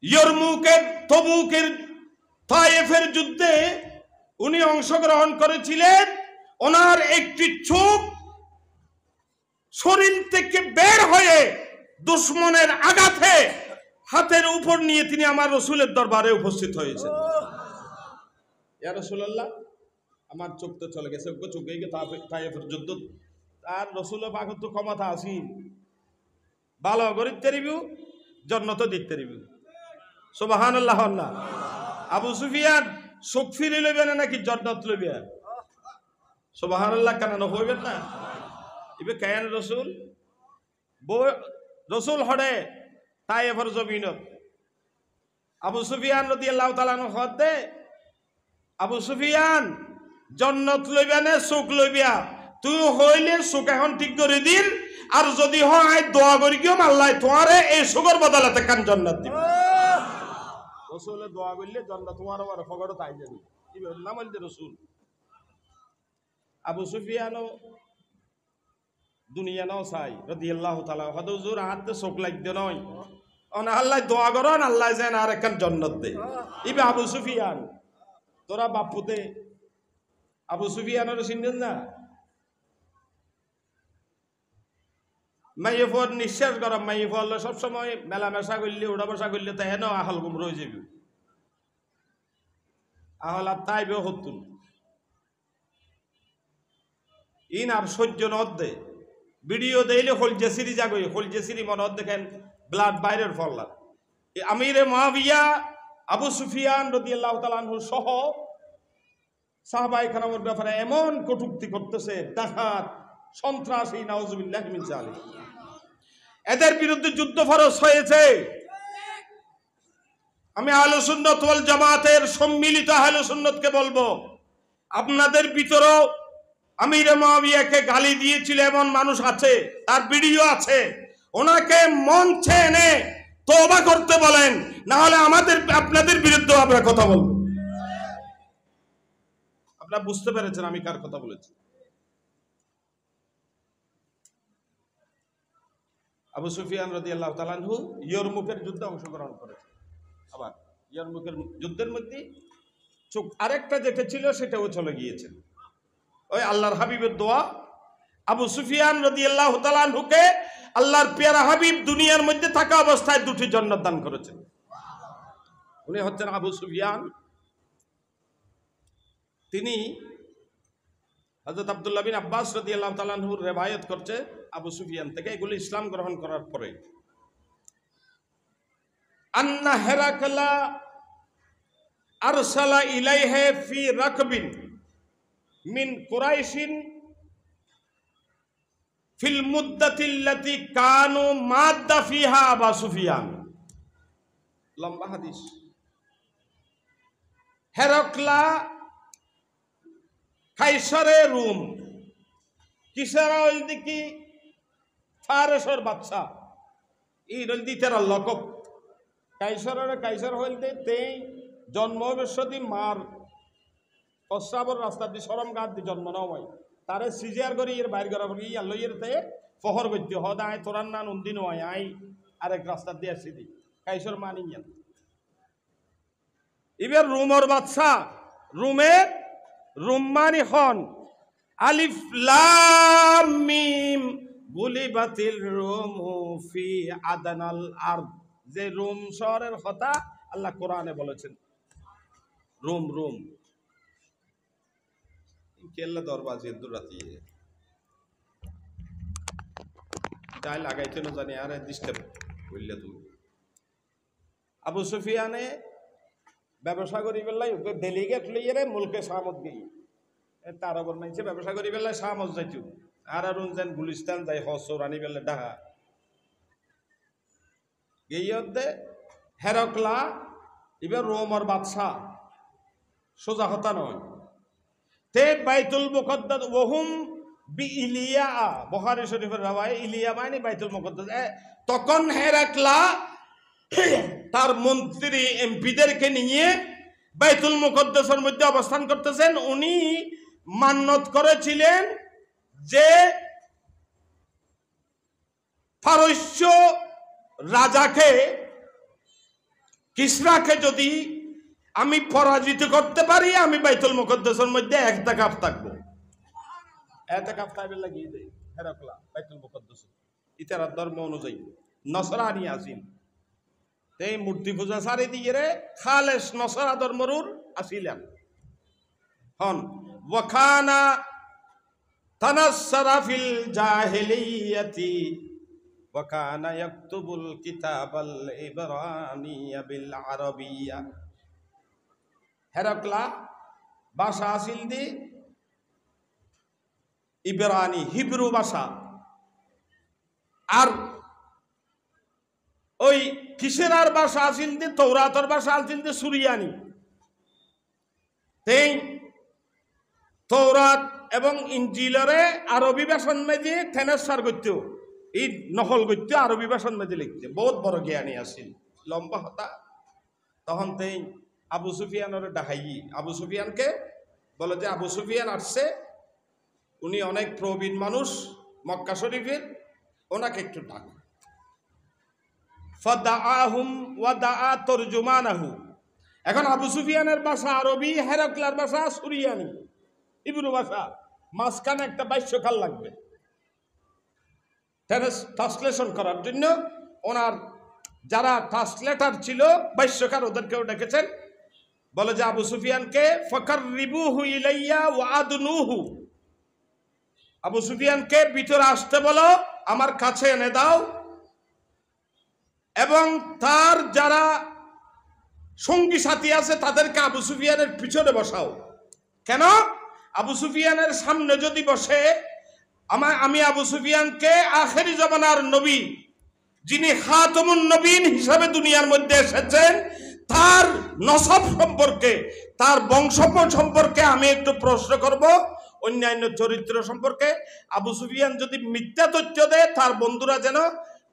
ইয়ারমুকের, তবুকের, তায়েফের যুদ্ধে উনি অংশগ্রহণ করেছিলেন। ওনার একটি চোখ শরীর থেকে বের হয়ে দুশমনের আঘাতে হাতের উপর নিয়ে তিনি আমার রসুলের দরবারে উপস্থিত হয়েছেন। ইয়া রাসূলুল্লাহ, আমার চোখ তো চলে গেছে, চোখ গিয়ে তায়েফের যুদ্ধ, আর রসুল পাক তো ক্ষমতা আছি, ভালো গরিতে রিভিউ, জন্নত দিতে রিভিউ। সুবহানাল্লাহ। আবু সুফিয়ান চোখ ফিরে লইবে না নাকি জন্নত লইবে? সুবহানাল্লাহ। কেন হইবেন না? ইবে কেন রসুল রসুল হড়ে তায়েফের জমিনত। আবু সুফিয়ান রাদিয়াল্লাহু তাআলা আনহু হদে, আবু সুফিয়ান জন্নত লইবে না চোখ লইবিয়া? তুই হইলে চোখ এখন ঠিক করে দিন, আর যদি হয় দোয়া করি কিও আল্লাহ তোমারে এই চোখের বদলাতে কান জান্নাত দিবে। রসুলে দোয়া করলে জান্নাত তোমার আমার ফগড় তাই যাবে। ইবে নাম হইল রসুল। আবু সুফিয়ানও দুনিয়া নাও চাই রাদিয়াল্লাহু তাআলা হুজুর হাতে চোখ লাগতে নয়, অনা আল্লাহ দোয়া করন আল্লাহ যেন আর একখান জান্নাত দে। ইবে আবু সুফিয়ান তোরা বাপুতে আবু সুফিয়ানের চিনেন না? মাইফর নিঃশ্বাস গরম, মাইফর সবসময় মেলামেশা করলে, উড়া বসা করলে তো হেন আহল গুম রয়ে যাবি, আহল আর তাইবে হতুন ইন আর সহ্য নদ দে। ভিডিও দেইলে হলজে সিরি জাগই, হলজে সিরি মনত দেখেন ব্লাড বাইরের ফল্লার। আমিরে মুআবিয়া আবু সুফিয়ান রাদিয়াল্লাহু তাআলা আনহু সহ সাহাবায়ে কেরামের ব্যাপারে এমন কটূক্তি করতেছে, ডাকাত, সন্ত্রাসী, নাউজুবিল্লাহি মিন যালিক। এদের বিরুদ্ধে যুদ্ধ ফরজ হয়েছে। আমি আহলে সুন্নাত ওয়াল জামাতের সম্মিলিত আহলে সুন্নাতকে বলবো, আপনাদের ভিতরেও আমিরে মুআবিয়াকে গালি দিয়েছিল এমন মানুষ আছে, তার ভিডিও আছে। ওনাকে মঞ্চে এনে তওবা করতে বলেন, না হলে আমাদের আপনাদের বিরুদ্ধে আমরা কথা বলবো। আপনারা বুঝতে পেরেছেন আমি কার কথা বলেছি। আবু সুফিয়ান রাদিয়াল্লাহু তাআলা আনহু ইয়ারমুকের যুদ্ধে অংশগ্রহণ করেছেন। আবার ইয়ারমুকের যুদ্ধের মধ্যে চোখ আরেকটা যেটা ছিল সেটাও চলে গিয়েছে। ওই আল্লাহর হাবিবের দোয়া, আবু সুফিয়ান রাদিয়াল্লাহু তাআলা আনহুকে আল্লাহর পেয়ারা হাবিব দুনিয়ার মধ্যে থাকা অবস্থায় দুটি জান্নাত দান করেছেন। উনি হচ্ছেন আবু সুফিয়ান। তিনি হযরত আব্দুল্লাহ বিন আব্বাস রাদিয়াল্লাহু তাআলা আনহুর রিওয়ায়াত করছে আবু সুফিয়ান থেকে, এগুলো ইসলাম গ্রহণ করার পরে, আন্না হেরাকলা আরসালা ইলাইহি ফি রাকবিন মিন কুরাইশিন ফিল মুদ্দাতিল্লাতি কানু মাদ্দা ফিহা আবু সুফিয়ান। লম্বা হাদিস। হেরাকলা কাইসারে রুম, কিসারা হইল দেখি ফারসের বাদশা, এই রলদিতের লকব। কাইসার হইল তেই জন্ম বেশি মার প্রস্রাবর রাস্তা দিয়ে সরম গাছ দিয়ে জন্ম না হয়, তারে সিজিয়ার করি এর বাইর করা করি আল্লইয়ের তে ফহর গদ্য হদ আয় তোরার নান উন্দিন হয় আই আরেক রাস্তা দিয়ে আসি দি কাইসর মানি নিয়ান। এবার রুমর বাদশা, রুমের রুম্মানি খন আলিফ লাম মিম গুলিবাতিল রুমু ফি আদানাল আরদ, যে রুম শহরের কথা আল্লাহ কোরআনে বলেছেন। রুম রুম কেল্লা দরবাজে দুরাতি তাই লাগাইতে না জানি আর ডিস্টার্ব বললে তুমি। আবু সুফিয়ানে ব্যবসা করি বেলায় ওকে ডেলিগেট লইয়ে মুলকে সামত গেই, তার ওপর মানছে ব্যবসা করি বেলায় সামত যাইতো আর যেন গুলিস্তান যাই হসর আনি বেলে ডাহা গেইয়দে হেরকলা এবার রোমর বাদশাহ সোজা হতা নয় তে বাইতুল মুকদ্দাস ওহুম বি ইলিয়া, বুখারী শরীফের রাওয়ায়ে ইলিয়া মানে বাইতুল মুকদ্দাস। তখন হেরাকলা তার মন্ত্রী এমপিদেরকে নিয়ে বাইতুল মুকদ্দাসের মধ্যে অবস্থান করতেছেন। উনি মান্নত করেছিলেন যে ফারস্য রাজাকে কিসরাকে যদি আমি পরাজিত করতে পারি আমি বাইতুল মুকদ্দাসের মধ্যে ইতিকাফ থাকবো। ইতিকাফ থাকবে লাগিয়ে দেয় হেরাকলা বাইতুল মুকদ্দাস ইতার ধর্ম অনুযায়ী নসরানি আসিল, এই মূর্তি পূজা সারি দিয়ে রে খালেস নসরা ধর্মরুর আসিলেন হন। ওয়াখানা তানাসসারা ফিল জাহিলিয়াতি ওয়াকানা ইয়াকতুবুল কিতাবাল ইবরানিয়া বিল আরাবিয়া। হেরাকলা ভাষা আসিল দি ইবরানি হিব্রু ভাষা, আর ওই কিসেরার ভাষা আসিল দি তৌরাতর ভাষা আসিল দি সুরিয়ানি। তেই তৌরাত এবং ইনজিলরে আরবি ভাষার মধ্যে থেনেসার করত, এই নকল করতে আরবি ভাষার মধ্যে লিখতে, বহুত বড় জ্ঞানী আসিল, লম্বা হতা। তখন তেই আবু সুফিয়ানের ডাহাই, আবু সুফিয়ানকে বলে যে আবু সুফিয়ান আসছে, উনি অনেক প্রবীণ মানুষ মক্কা শরীফের, ওনাকে একটু ডাক। ফাদাআহুম ওয়া দাআ তরজুমানাহু। এখন আবু সুফিয়ানের ভাষা আরবি, হেরাকলার ভাষা সুরিয়ানি ইব্রু ভাষা, মাঝখানে একটা ভাষ্যকার লাগবে ট্রান্সলেশন করার জন্য। ওনার যারা ট্রান্সলেটর ছিল ভাষ্যকার ওদেরকেও ডেকেছেন, বলে যে আবু সুফিয়ানকে ফাকাররিবুহু ইলাইয়া ওয়া আদনুহু, আবু সুফিয়ানকে ভিতরে আসতে বলো, আমার কাছে এনে দাও, এবং তার যারা সঙ্গী সাথী আছে তাদেরকে আবু সুফিয়ানের পিছনে বসাও। কেন? আবু সুফিয়ানের সামনে যদি বসে আমি আবু সুফিয়ানকে আখেরি জামানার নবী যিনি খাতামুন নবীন হিসাবে দুনিয়ার মধ্যে এসেছেন তার নসব সম্পর্কে, তার বংশ সম্পর্কে আমি একটু প্রশ্ন করব, অন্যান্য চরিত্র সম্পর্কে। আবু সুফিয়ান যদি মিথ্যা তথ্য দেয় তার বন্ধুরা যেন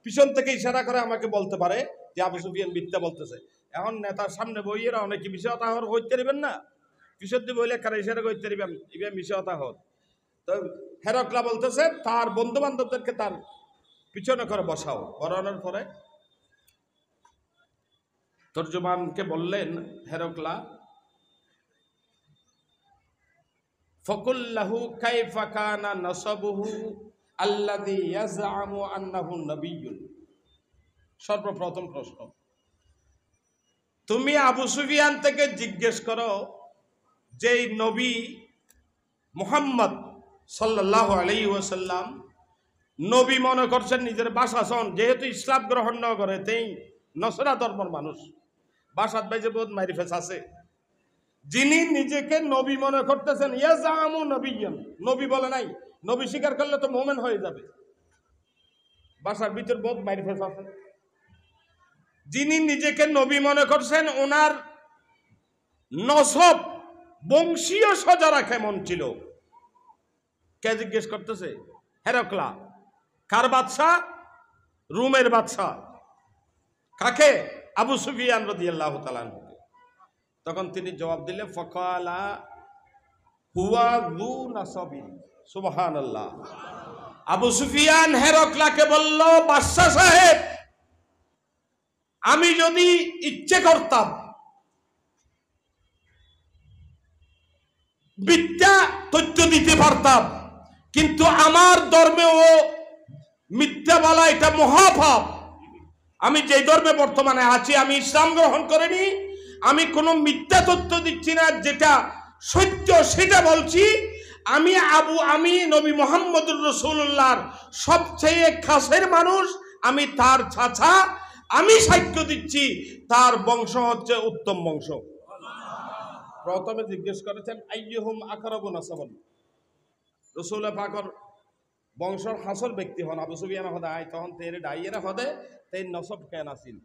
পিছন থেকে ইশারা করে আমাকে বলতে পারে যে আবু সুফিয়ান মিথ্যা বলতেছে। এখন নেতার সামনে বইয়েরা অনেকে বিষয় তাহলে হইতে পারবেন না, পিছত দিয়ে বইলে কারা ইশারা করতে ইবে মিশে কথা হত। তো হেরকলা বলতেছে তার বন্ধু বান্ধবদেরকে তার পিছনে করে বসাও। বসানোর পরে তর্জমানকে বললেন হেরকলা, ফকুল্লাহু কাইফা কানা নাসাবুহু আল্লাযী ইয়াজআমু আন্নাহু নবিয়্যুন। সর্বপ্রথম প্রশ্ন, তুমি আবু সুফিয়ান থেকে জিজ্ঞেস করো যে নবী মুহাম্মদ সাল্লাল্লাহু আলাইহি ওয়াসাল্লাম নবী মনে করছেন নিজের বাসাসন, যেহেতু ইসলাম গ্রহণ না করে তেই নসরা ধর্মের মানুষ বাসাত বাইজে বহুত মারিফেস আছে। যিনি নিজেকে নবী মনে করতেছেন ইয়াজামু নবিয়্যুন, নবী বলে নাই, নবী স্বীকার করলে তো মুমিন হয়ে যাবে, বাসার ভিতর বহুত মারিফেস আছে। যিনি নিজেকে নবী মনে করছেন ওনার নসব বংশীয় সজারা কেমন ছিল? কে জিজ্ঞেস করতেছে? হেরকলা। কার বাদশা? রুমের বাদশা। কাকে? আবু সুফিয়ান রাদিয়াল্লাহু তাআলা আনহু। তখন তিনি জবাব দিলে ফাকালা হুয়া যু নাসাবিন। সুবহানাল্লাহ। আবু সুফিয়ান হেরকলাকে বলল, বাদশা সাহেব, আমি যদি ইচ্ছে করতাম মিথ্যা তথ্য দিতে পারতাম, কিন্তু আমার ধর্মেও মিথ্যা বলা এটা মহাপাপ। আমি যে ধর্মে বর্তমানে আছি, আমি ইসলাম গ্রহণ করিনি, আমি কোনো মিথ্যা তথ্য দিচ্ছি না, যেটা সত্য সেটা বলছি। আমি নবী মুহাম্মদুর রাসূলুল্লাহর সবচেয়ে কাছের মানুষ, আমি তার চাচা, আমি সাক্ষ্য দিচ্ছি তার বংশ হচ্ছে উত্তম বংশ। প্রথমে জিজ্ঞেস করেছেন আইয়ুহুম আকরাবু নাসাবান, রাসূল পাকের বংশর হাসল ব্যক্তি হন আবু সুফিয়ান হদে আয়, তখন তেরে ডাইয়েরা হদে তেই নসব কেন আসিল।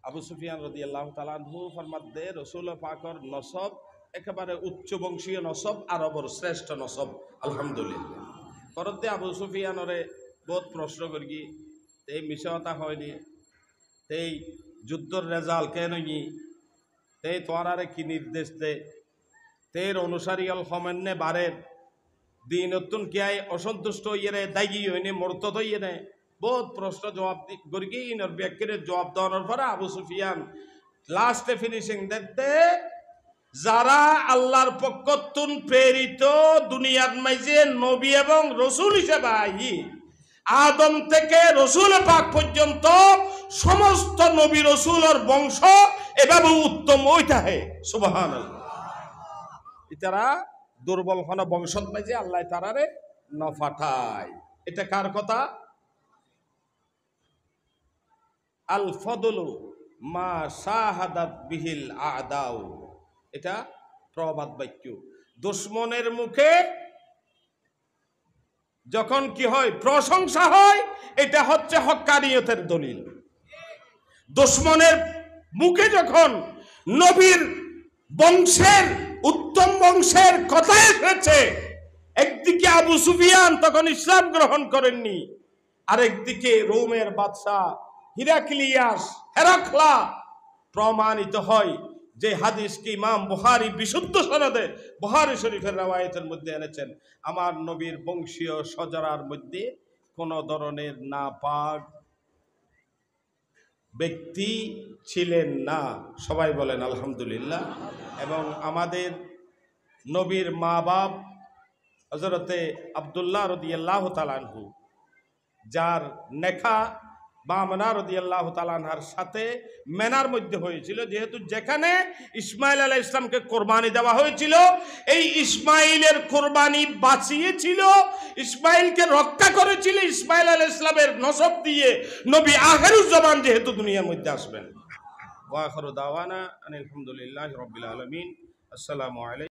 আবু সুফিয়ান রাদিয়াল্লাহু তাআলা আনহু ফরমাত দে রাসূল পাকের নসব একেবারে উচ্চ বংশীয় নসব, আরবর শ্রেষ্ঠ নসব, আলহামদুলিল্লাহ। পরতে আবু সুফিয়ানরে বহুত প্রশ্ন করি, এই মিশতা হয়নি, এই যুদ্ধর রেজাল্ট কেন নি, তেই তোয়ারে কি নির্দেশ দে, তের অনুসারী অল সমান্য বারের দিন নতুন কিয়ায় অসন্তুষ্ট ইয়ে দায়ী হয়নি, মর্তত ইয়ে বহুত প্রশ্ন জবাব করি ইনর ব্যক্তির জবাব দেওয়ার পরে আবু সুফিয়ান লাস্টে ফিনিশিং দেখতে, যারা আল্লাহর পক্ষতুন প্রেরিত দুনিয়ার মাঝে নবী এবং রসুল হিসেবে আই, আদম থেকে রসুল পাক পর্যন্ত সমস্ত নবী রসুলের বংশ এভাবে উত্তম ওইটা হে। সুবহানাল্লাহ। ইতারা দুর্বল হন বংশত মাঝে আল্লাহ তারারে নফাঠায়। এটা কার কথা? আল ফদলু মা শাহাদাত বিহিল আদাউ, এটা প্রবাদ বাক্য। দুশ্মনের মুখে যখন কি হয় প্রশংসা হয়, এটা হচ্ছে হক্কানিয়তের দলিল। দুশ্মনের মুখে যখন নবীর বংশের উত্তম বংশের কথা এসেছে, একদিকে আবু সুফিয়ান তখন ইসলাম গ্রহণ করেননি, আরেকদিকে রোমের বাদশাহ হিরাক্লিয়াস হেরাক্লা প্রমাণিত হয়, যে হাদিস কি ইমাম বুখারী বিশুদ্ধ সনদে বুখারী শরীফের রওয়ায়াতের মধ্যে এনেছেন, আমার নবীর বংশীয় সজরার মধ্যে কোন ধরনের নাপাক ব্যক্তি ছিলেন না। সবাই বলেন আলহামদুলিল্লাহ। এবং আমাদের নবীর মা বাপ হযরতে আব্দুল্লাহ রাদিয়াল্লাহু তাআলা আনহু, যার নেখা বামনা রাদিয়াল্লাহু তাআলা আনহার সাথে মেনার মধ্যে হয়েছিল, যেহেতু যেখানে ইসমাইল আলাইহিস সালামকে কোরবানি দেওয়া হয়েছিল, এই ইসমাইলের কোরবানি বাঁচিয়েছিল, ইসমাইলকে রক্ষা করেছিল, ইসমাইল আলাইহিস সালামের নসব দিয়ে নবী আখিরুজ জামান যেহেতু দুনিয়ার মধ্যে আসবেন। ওয়া আখিরু দাওয়ানা আলহামদুলিল্লাহি রাব্বিল আলামিন। আসসালামু আলাইকুম।